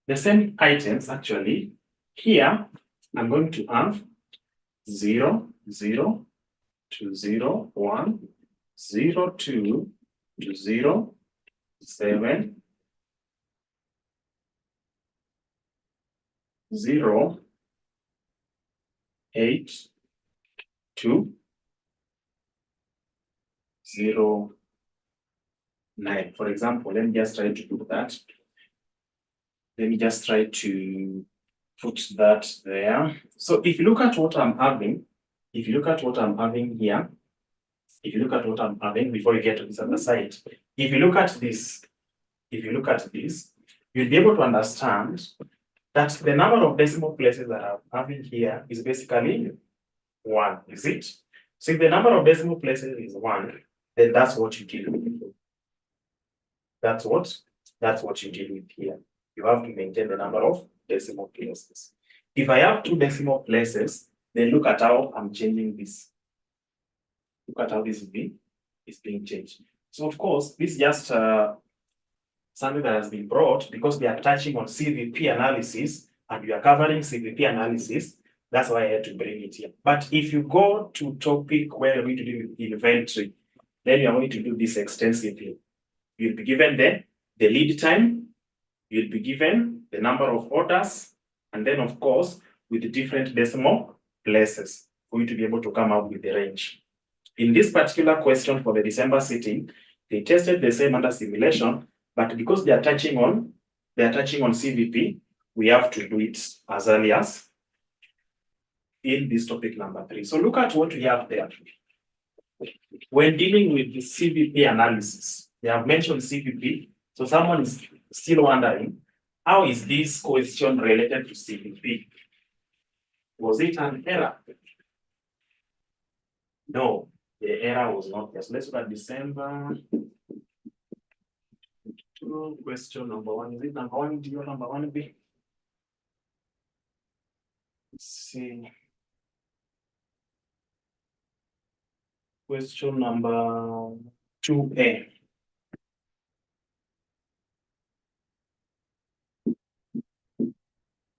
The same items actually, here I'm going to have 0, 0 to 0, 1, 0, 2 to 0, 7, 0, 8 to 0, 9. For example, let me just try to do that. Let me just try to put that there. So if you look at what I'm having, if you look at what I'm having here, if you look at what I'm having before you get to this other side, if you look at this, you'll be able to understand that the number of decimal places that I'm having here is basically 1, is it? So if the number of decimal places is 1, then that's what you deal with. That's what you deal with here. You have to maintain the number of decimal places. If I have 2 decimal places, then look at how I'm changing this. Look at how this is being changed. So of course, this is just something that has been brought because we are touching on CVP analysis and we are covering CVP analysis. That's why I had to bring it here. But if you go to topic where you're going to do inventory, then you're going to do this extensively. You'll be given the lead time, you'll be given the number of orders, and then of course, with the different decimal places for you to be able to come up with the range. In this particular question for the December sitting, they tested the same under simulation, but because they are touching on CVP, we have to do it as early as in this topic number 3. So look at what we have there. When dealing with the CVP analysis, they have mentioned CVP. So someone is still wondering, how is this question related to CVP? Was it an error? No, the error was not there. So let's look at December 2, question number 1. Is it number 1? Do you number 1 be? Let's see. Question number 2A.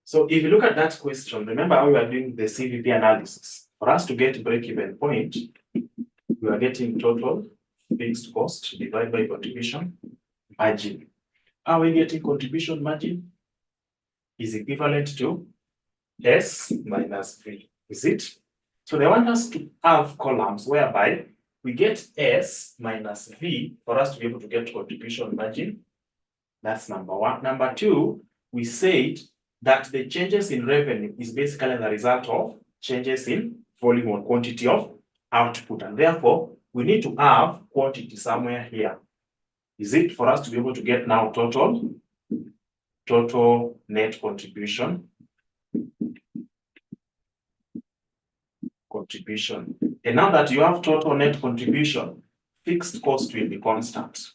So if you look at that question, remember how we are doing the CVP analysis. For us to get break-even point, we are getting total fixed cost divided by contribution margin. How are we getting contribution margin? Is equivalent to S minus V, is it? So they want us to have columns whereby we get S minus V for us to be able to get contribution margin. That's number 1. Number 2, we said that the changes in revenue is basically the result of changes in volume or quantity of output. And therefore, we need to have quantity somewhere here. Is it for us to be able to get now total net contribution? And now that you have total net contribution, fixed cost will be constant.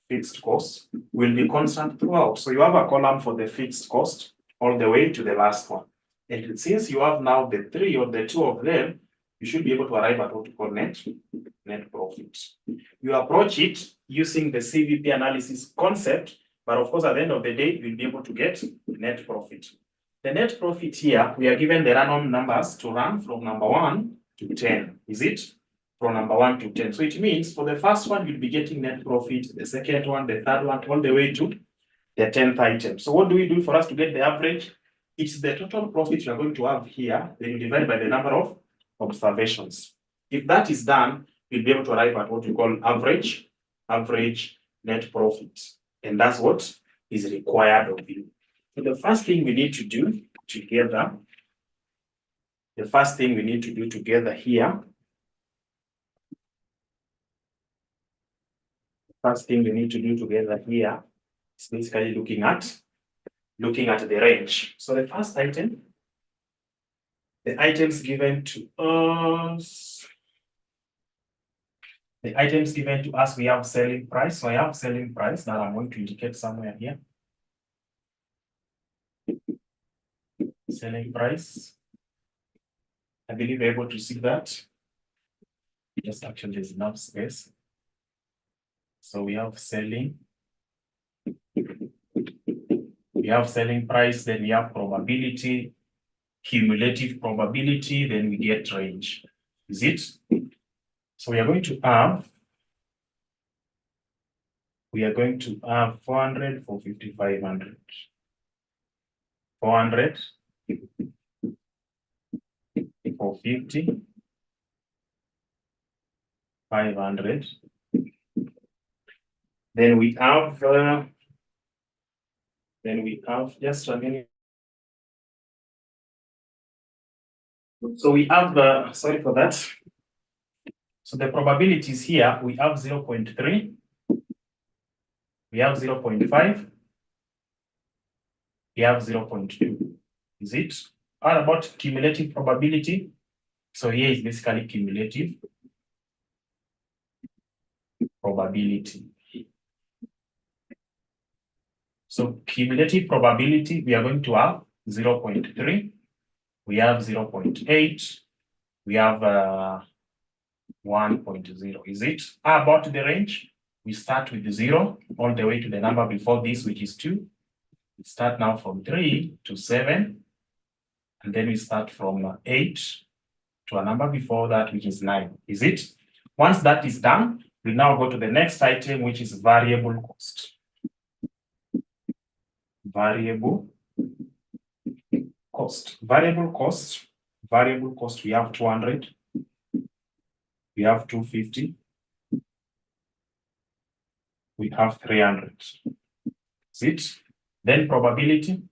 Fixed cost will be constant throughout. So you have a column for the fixed cost all the way to the last one. And since you have now the 3 or the 2 of them, you should be able to arrive at what you call net profit. You approach it using the CVP analysis concept, but of course, at the end of the day, you'll be able to get net profit. The net profit here, we are given the random numbers to run from number 1 to 10. Is it? From number 1 to 10. So it means for the first one, you'll be getting net profit, the second one, the third one, all the way to the 10th item. So what do we do for us to get the average? It's the total profit you are going to have here, then you divide by the number of observations. If that is done, you'll be able to arrive at what we call average net profit. And that's what is required of you. So the first thing we need to do together, here, is basically looking at the range. So the first item, the items given to us, we have selling price. So I have selling price that I'm going to indicate somewhere here. Selling price. I believe you're able to see that. Just actually there's enough space. So we have selling. We have selling price, then we have probability, cumulative probability, then we get range. Is it? So we are going to have 400 for 5,500. 400 for 50, 500. Then we have just a minute. So we have sorry for that. So the probabilities here, we have 0.3, we have 0.5, we have 0.2. Is it? How about cumulative probability? So here is basically cumulative probability. So cumulative probability, we are going to have 0.3, we have 0.8, we have 1.0. Is it? How about the range? We start with 0 all the way to the number before this, which is 2. We start now from 3 to 7, and then we start from 8 to a number before that, which is 9. Is it? Once that is done, we now go to the next item, which is variable cost. Variable cost. Variable cost, we have 200, we have 250, we have 300. Is it? Then probability,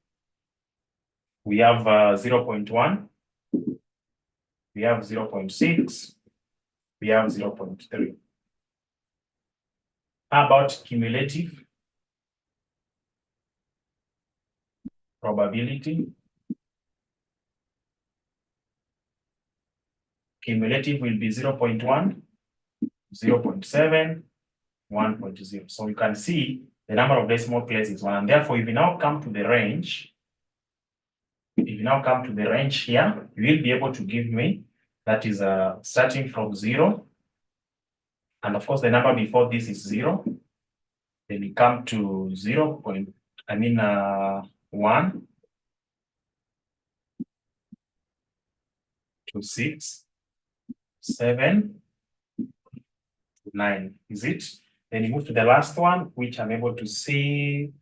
we have 0.1, we have 0.6, we have 0.3. How about cumulative probability? Cumulative will be 0.1, 0.7, 1.0. So you can see the number of decimal places 1. And therefore, if you now come to the range, here, you will be able to give me, that is starting from 0. And of course, the number before this is 0. Then we come to 1 to 6, 7, 9. Is it? Then you move to the last one, which I'm able to see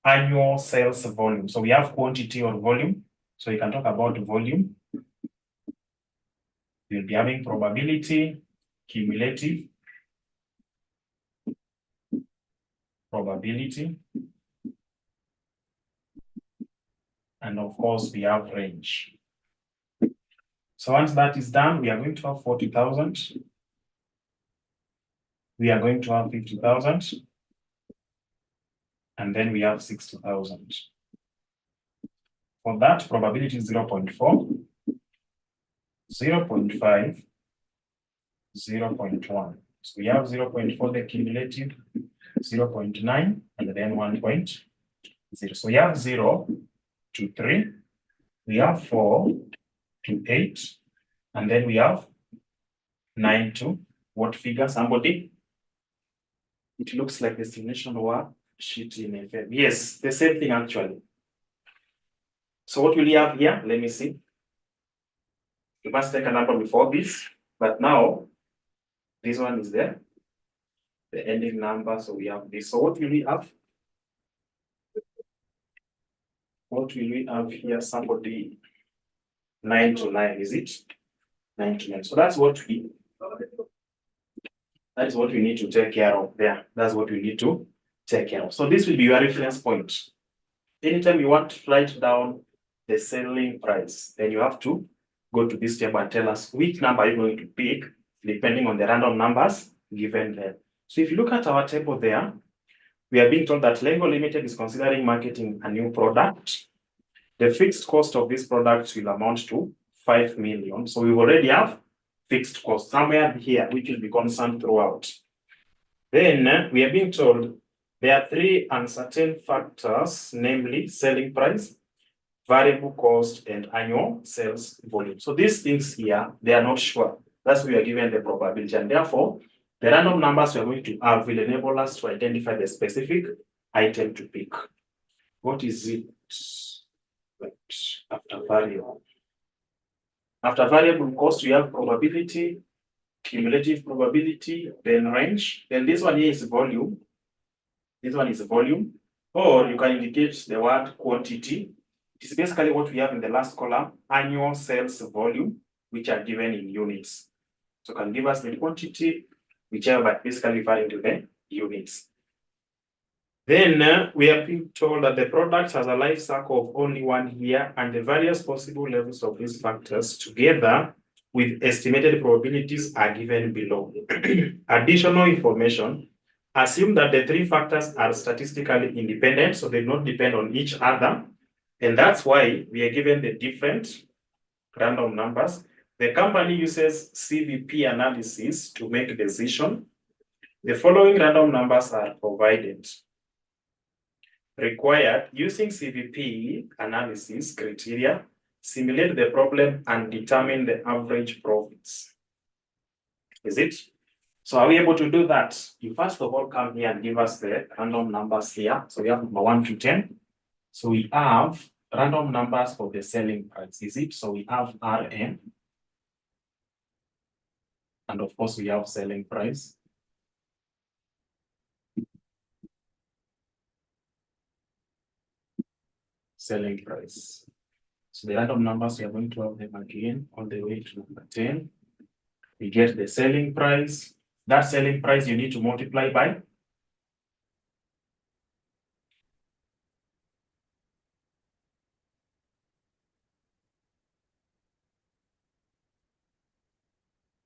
annual sales volume. So we have quantity or volume. So you can talk about volume. We'll be having probability, cumulative, probability, and of course we have range. So once that is done, we are going to have 40,000. We are going to have 50,000. And then we have 60,000. For that, probability is 0.4, 0.5, 0.1. So we have 0.4, the cumulative, 0.9, and then 1.0. So we have 0 to 3, we have 4 to 8, and then we have 9 to what figure? Somebody? It looks like the simulation worksheet in FM. Yes, the same thing actually. So what will you have here? Let me see. You must take a number before this, but now this one is there, the ending number. So we have this. So what will we have? What will we have here? Somebody 9 to 9, is it? 9 to 9. So that is what we need to take care of there. That's what we need to take care of. So this will be your reference point. Anytime you want to write down the selling price, then you have to go to this table and tell us which number you're going to pick, depending on the random numbers given there. So if you look at our table there, we are being told that Lengo Limited is considering marketing a new product. The fixed cost of this product will amount to 5 million. So we already have fixed cost somewhere here, which will be constant throughout. Then we are being told there are 3 uncertain factors, namely selling price, variable cost, and annual sales volume. So these things here, they are not sure. That's why we are given the probability, and therefore The random numbers we are going to have will enable us to identify the specific item to pick. What is it? After variable. After variable cost, we have probability, cumulative probability, then range. Then this one here is volume. This one is volume. Or you can indicate the word quantity. It is basically what we have in the last column, annual sales volume, which are given in units. So can give us the quantity, whichever, but basically referring to the units. Then we are being told that the product has a life cycle of only 1 year, and the various possible levels of these factors together with estimated probabilities are given below. Additional information: assume that the 3 factors are statistically independent, so they do not depend on each other. And that's why we are given the different random numbers. The company uses CVP analysis to make a decision. The following random numbers are provided. Required: using CVP analysis criteria, simulate the problem and determine the average profits. Is it? So are we able to do that? You first of all come here and give us the random numbers here. So we have number 1 to 10. So we have random numbers for the selling price. Is it? So we have RM. And of course we have selling price. Selling price. So the random numbers, we are going to have them again all the way to number 10. We get the selling price. That selling price you need to multiply by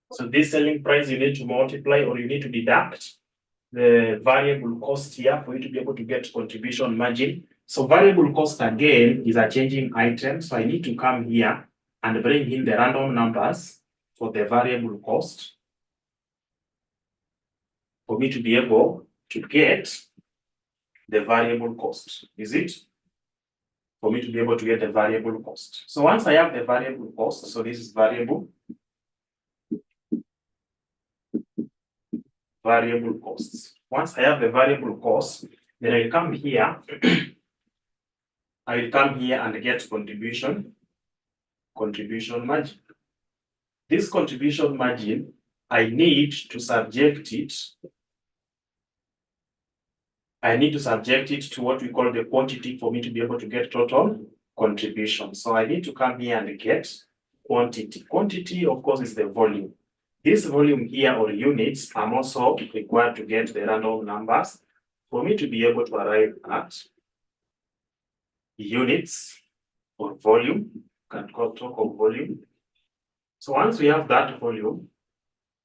so this selling price you need to multiply, or you need to deduct the variable cost here for you to be able to get contribution margin. So variable cost again is a changing item. So I need to come here and bring in the random numbers for the variable cost for me to be able to get the variable cost. Is it? For me to be able to get the variable cost. So once I have the variable cost, so this is variable costs. Once I have the variable cost, then I will come here. I will come here and get contribution margin. This contribution margin, I need to subject it to what we call the quantity for me to be able to get total contribution. So I need to come here and get quantity. Quantity, of course, is the volume. This volume here, or units, I'm also required to get the random numbers for me to be able to arrive at units or volume. Can talk of volume. So once we have that volume,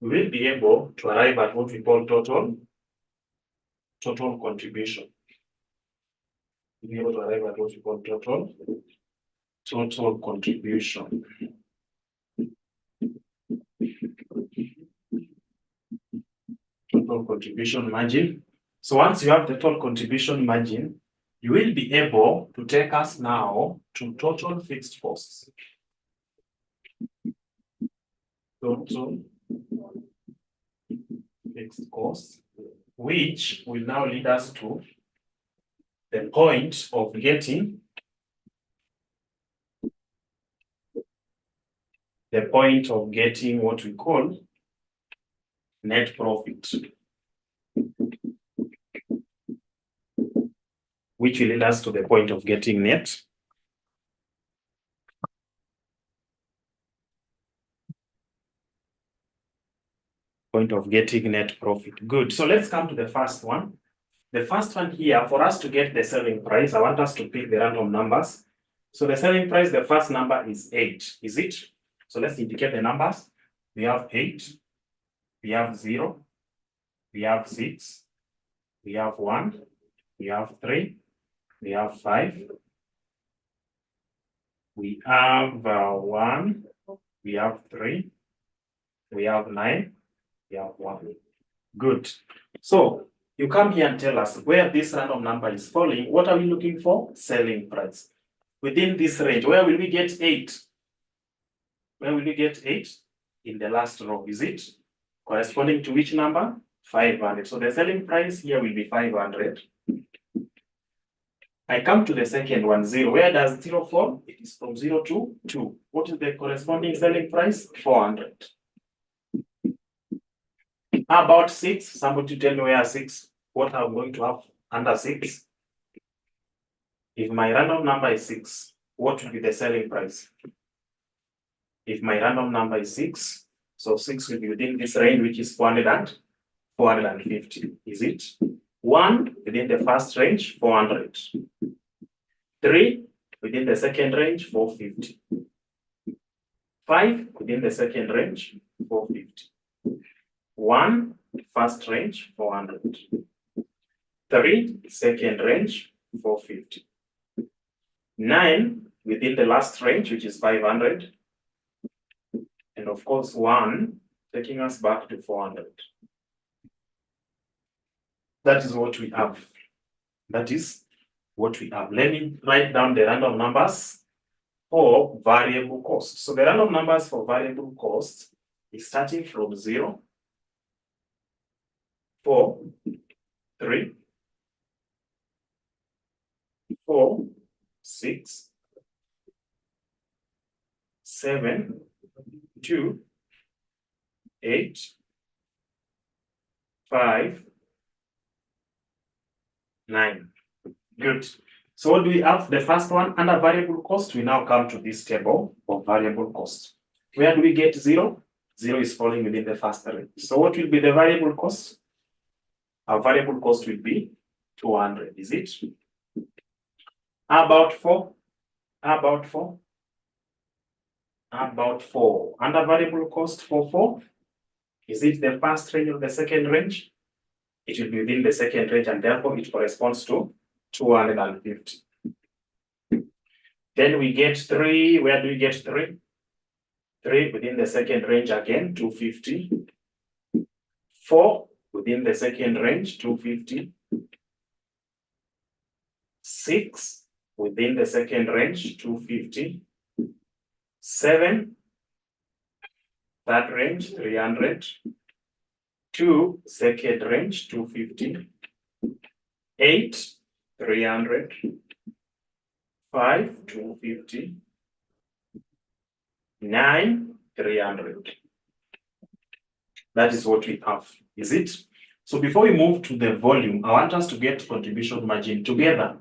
we will be able to arrive at what we call total contribution. We'll be able to arrive at what we call total contribution. Total contribution margin. So once you have the total contribution margin, you will be able to take us now to total fixed costs. Total fixed costs, which will now lead us to the point of getting what we call net profit, which will lead us to the point of getting net profit. Good. So let's come to the first one. The first one here, for us to get the selling price, I want us to pick the random numbers. So the selling price, the first number is 8. Is it? So let's indicate the numbers. We have 8. We have 0. We have 6. We have 1. We have 3. We have 5. We have 1. We have 3. We have 9. We have 1. Good. So you come here and tell us where this random number is falling. What are we looking for? Selling price. Within this range, where will we get 8? Where will we get 8? In the last row, is it? corresponding to which number? 500. So the selling price here will be 500. I come to the second one, 0. Where does 0 fall? It is from 0 to 2. What is the corresponding selling price? 400. How about 6? Somebody tell me where 6, what I'm going to have under 6. If my random number is 6, what will be the selling price? If my random number is 6, so 6 will be within this range, which is 400 and 450. Is it? 1 within the first range, 400. 3 within the second range, 450. 5 within the second range, 450. 1 first range, 400. 3 second range, 450. 9 within the last range, which is 500. And of course, 1 taking us back to 400. That is what we have. That is what we have. Let me write down the random numbers for variable costs. So the random numbers for variable costs is starting from 0, 4, 3, 4, 6, 7, 2, 8, 5, 9. Good. So what do we have? The first one under variable cost. We now come to this table of variable cost. Where do we get 0? 0 is falling within the first range. So what will be the variable cost? Our variable cost will be 200. Is it? How about 4? How about 4? How about 4? Under variable cost for 4? Is it the first range or the second range? It will be within the second range, and therefore it corresponds to 250. Then we get 3. Where do we get 3? 3 within the second range again, 250. 4 within the second range, 250. 6 within the second range, 250. 7, third range, 300. 2, second range, 250. 8, 300. 5, 250. 9, 300. That is what we have, is it? So before we move to the volume, I want us to get contribution margin together.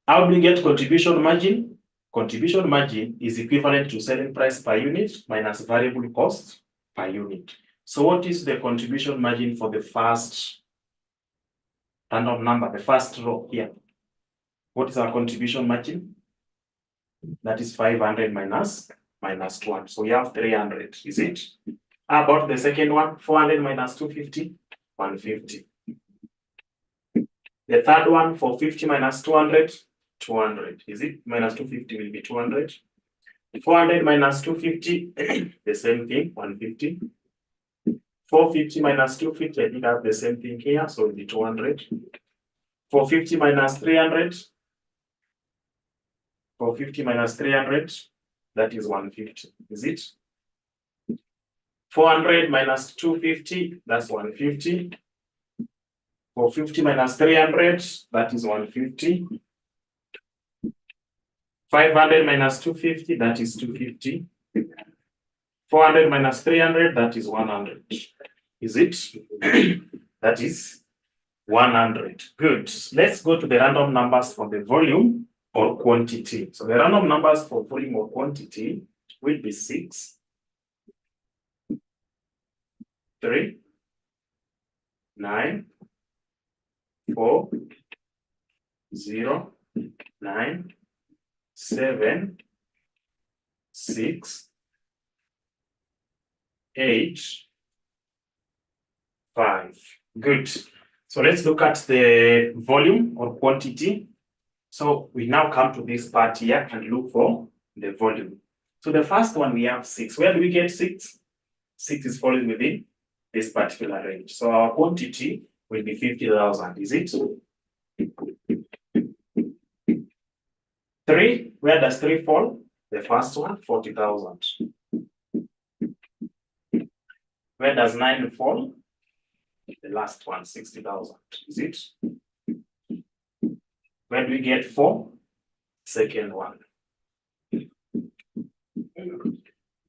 How do we get contribution margin? Contribution margin is equivalent to selling price per unit minus variable cost per unit. So what is the contribution margin for the first random number, the first row here? What is our contribution margin? That is 500 minus 1. So we have 300, is it? How about the second one? 400 minus 250, 150. The third one, 450 minus 200, 200. Is it? Minus 250 will be 200. 400 minus 250, the same thing, 150. 450 minus 250, I think I have the same thing here, so it will be 200. 450 minus 300. 450 minus 300, that is 150, is it? 400 minus 250, that's 150. 450 minus 300, that is 150. 500 minus 250, that is 250. 400 minus 300, that is 100. Is it? That is 100. Good. Let's go to the random numbers for the volume or quantity. So the random numbers for volume or quantity will be 6, 3, 9, 4, 0, 9, 7, 6, 8, 5. Good. So let's look at the volume or quantity. So we now come to this part here and look for the volume. So the first one we have 6. Where do we get 6? 6 is falling within this particular range. So our quantity will be 50,000. Is it? 3, where does 3 fall? The first one, 40,000. Where does 9 fall? The last one, 60,000. Is it? When we get 4, second one.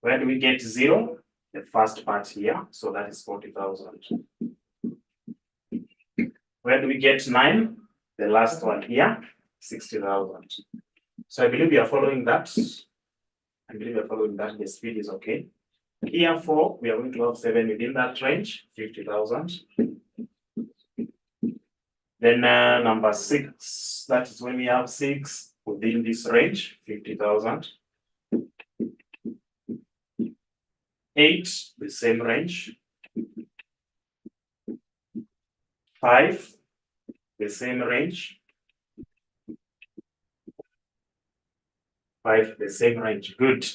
Where do we get 0? The first part here, so that is 40,000. Where do we get 9? The last one here, 60,000. So I believe we are following that. The speed is okay. Here 4, we are going to have 7 within that range, 50,000. Then number 6, that is when we have 6 within this range, 50,000. 8, the same range. 5, the same range. 5, the same range. Good.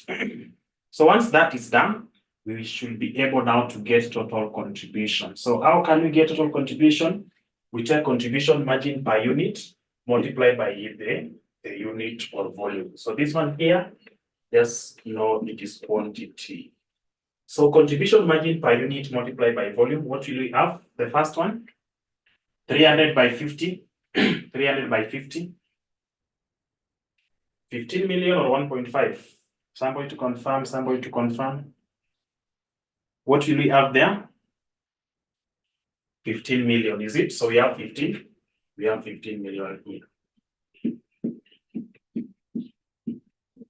So once that is done, we should be able now to get total contribution. So how can we get total contribution? We take contribution margin per unit multiplied by the unit or volume. So this one here, just know it is quantity. So contribution margin per unit multiplied by volume, what will we have? The first one, 300 by 50, 300 by 50, 15 million or 1.5? Somebody to confirm. What will we have there? 15 million, is it? So we have 15. We have 15 million here.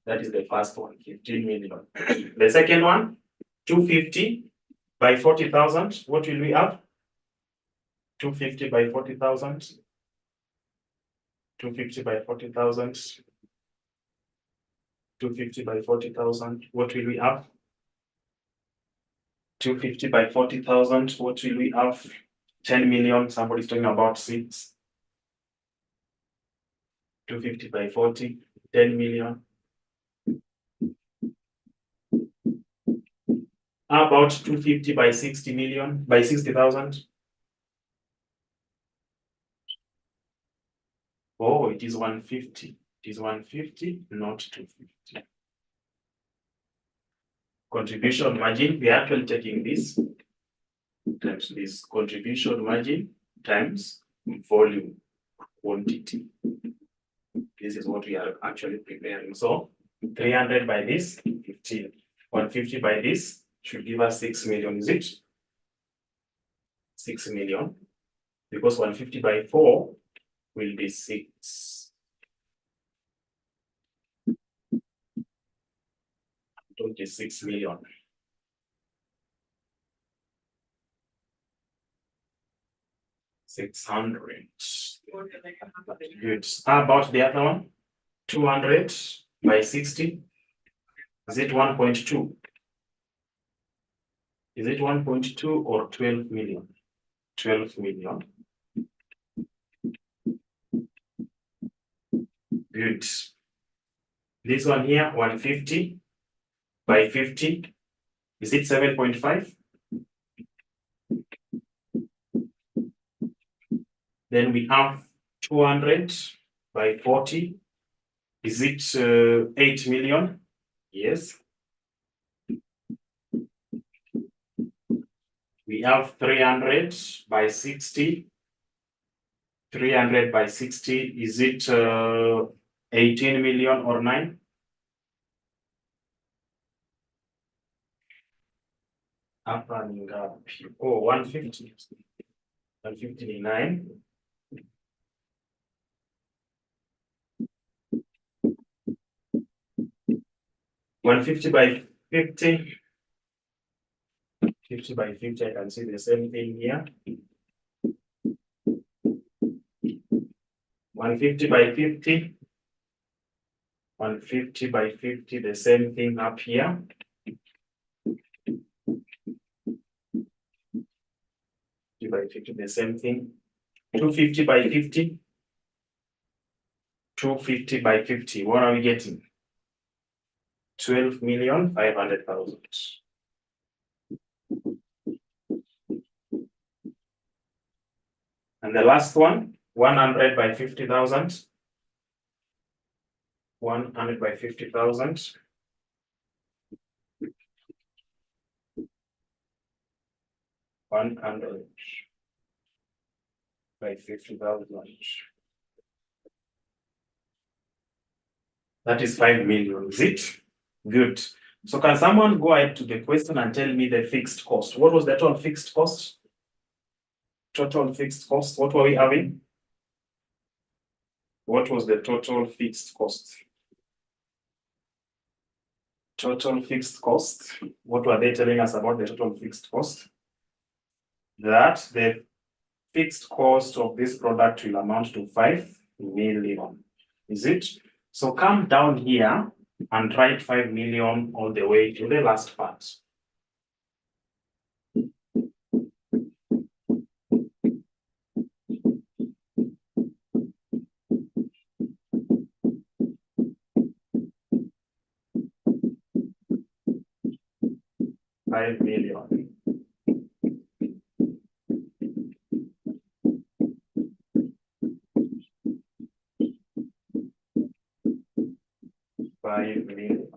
That is the first one, 15 million. The second one, 250 by 40,000. What will we have? 250 by 40,000. 250 by 40,000. 250 by 40,000. What will we have? 250 by 40,000. What will we have? 10 million. Somebody's talking about 6. 250 by 40, 10 million. How about 250 by 60 million, by 60,000? Oh, it is 150. It is 150, not 250. Contribution margin, we are actually taking this times this contribution margin times volume quantity. This is what we are actually preparing. So 300 by this, 15. 150 by this should give us 6 million, is it? 6 million. Because 150 by 4 will be 6. 26 million. $600. Good. How about the other one? 200 by 60. Is it 1.2? Is it 1.2 or 12 million? 12 million. Good. This one here, 150 by 50. Is it 7.5? Then we have 200 by 40. Is it 8 million? Yes. We have 300 by 60. 300 by 60. Is it 18 million or 9? Hapa ni ngapi? Oh, 150. 159. $150 by 50. 50 by 50, I can see the same thing here. 150 by 50. 150 by 50, the same thing up here. 50 by 50, the same thing. 250 by 50. 250 by 50. What are we getting? 12,500,000. And the last one, 100 by 50,000. 100 by 50,000. 100 by 50,000. That is 5 million, is it? Good. So can someone go ahead to the question and tell me the fixed cost? What was the total fixed cost? Total fixed cost, what were we having? What was the total fixed cost? Total fixed cost. What were they telling us about the total fixed cost? That the fixed cost of this product will amount to 5 million. Is it? So come down here and write 5 million all the way to the last part. $5 million. $5 million.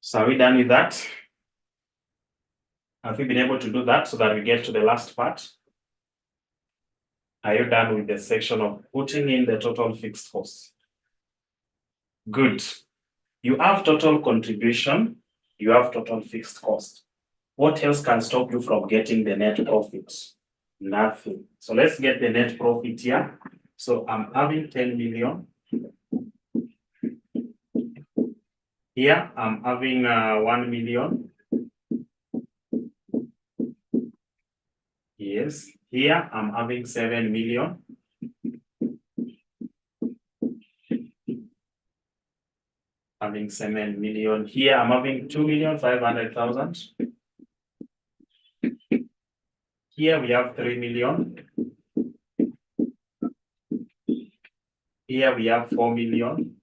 So are we done with that? Have we been able to do that so that we get to the last part? Are you done with the section of putting in the total fixed cost? Good. You have total contribution, you have total fixed cost. What else can stop you from getting the net profit? Nothing. So let's get the net profit here. So I'm having 10 million. Here I'm having 1 million. Yes. Here I'm having 7 million. Having 7 million. Here I'm having 2,500,000. Here we have 3 million. Here we have 4 million.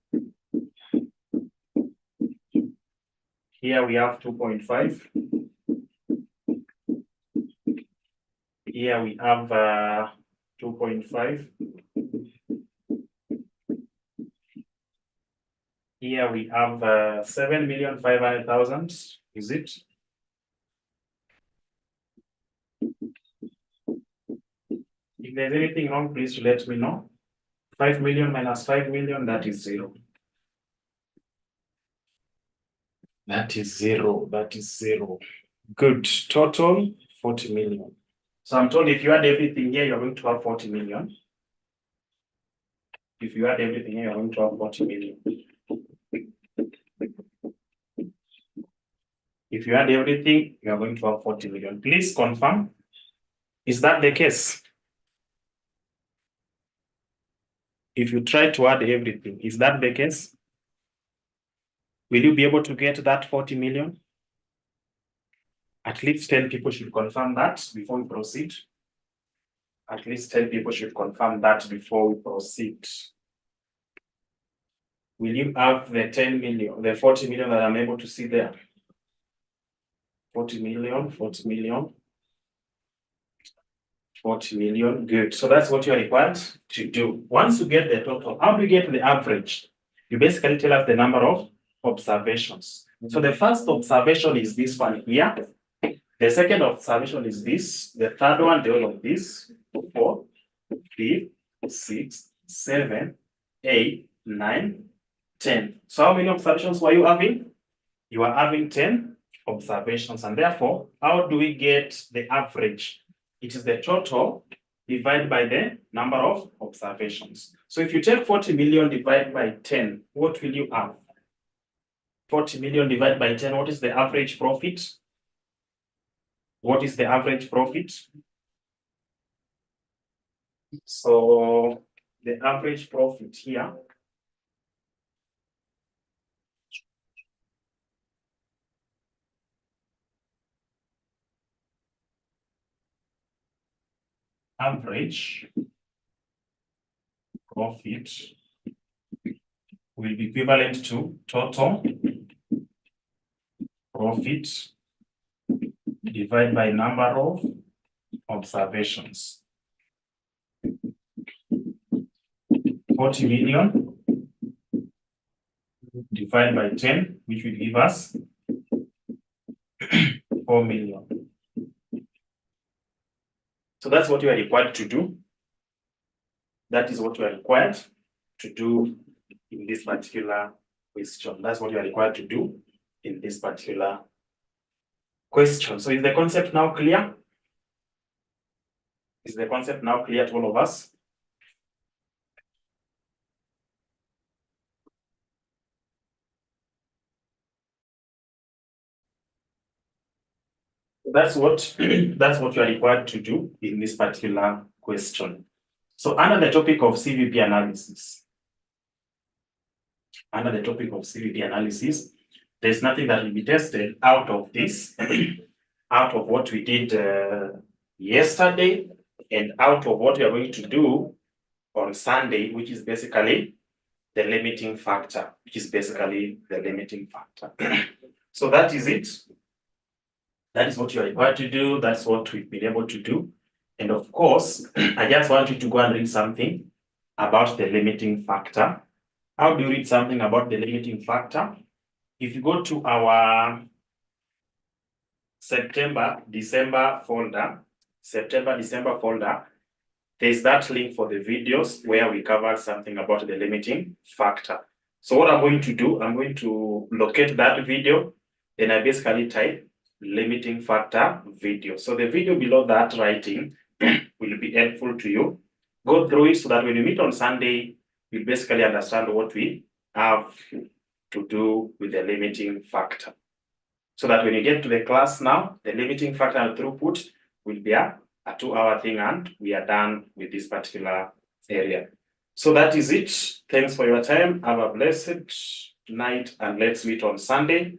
Here we have 2.5. Here we have 2.5. Here we have 7,500,000. Is it? If there's anything wrong, please let me know. 5 million minus 5 million, that is 0. That is 0. That is 0. Good. Total 40 million. So I'm told if you add everything here, you're going to have 40 million. If you add everything here, you're going to have 40 million. If you add everything, you are going to have 40 million. Please confirm. Is that the case? If you try to add everything, is that the case? Will you be able to get that 40 million? At least 10 people should confirm that before we proceed. At least 10 people should confirm that before we proceed. Will you have the 10 million, the 40 million that I'm able to see there? 40 million, 40 million. 40 million, good. So that's what you're required to do. Once you get the total, how do you get the average? You basically tell us the number of observations. So the first observation is this one here. The second observation is this. The third one, the whole of this. 4, 5, 6, 7, 8, 9, 10. So how many observations were you having? You are having 10 observations, and therefore, how do we get the average? It is the total divided by the number of observations. So if you take 40 million divided by 10, what will you have? 40 million divided by 10, what is the average profit? What is the average profit? So the average profit here average profit will be equivalent to total profit divided by number of observations. 40 million divided by 10, which will give us 4 million. So that's what you are required to do. That is what you are required to do in this particular question. That's what you are required to do in this particular question. So is the concept now clear? Is the concept now clear to all of us? That's what that's what you are required to do in this particular question. So under the topic of CVP analysis, there's nothing that will be tested out of this, out of what we did yesterday, and out of what we are going to do on Sunday, which is basically the limiting factor, So that is it. That is what you are required to do. That's what we've been able to do. And of course, I just want you to go and read something about the limiting factor. How do you read something about the limiting factor? If you go to our September, December folder, there's that link for the videos where we covered something about the limiting factor. So what I'm going to do, I'm going to locate that video, then I basically type limiting factor video. So the video below that writing will be helpful to you. Go through it so that when you meet on Sunday, you basically understand what we have to do with the limiting factor. So that when you get to the class now, the limiting factor and throughput will be a 2-hour thing and we are done with this particular area. So that is it. Thanks for your time. Have a blessed night and let's meet on Sunday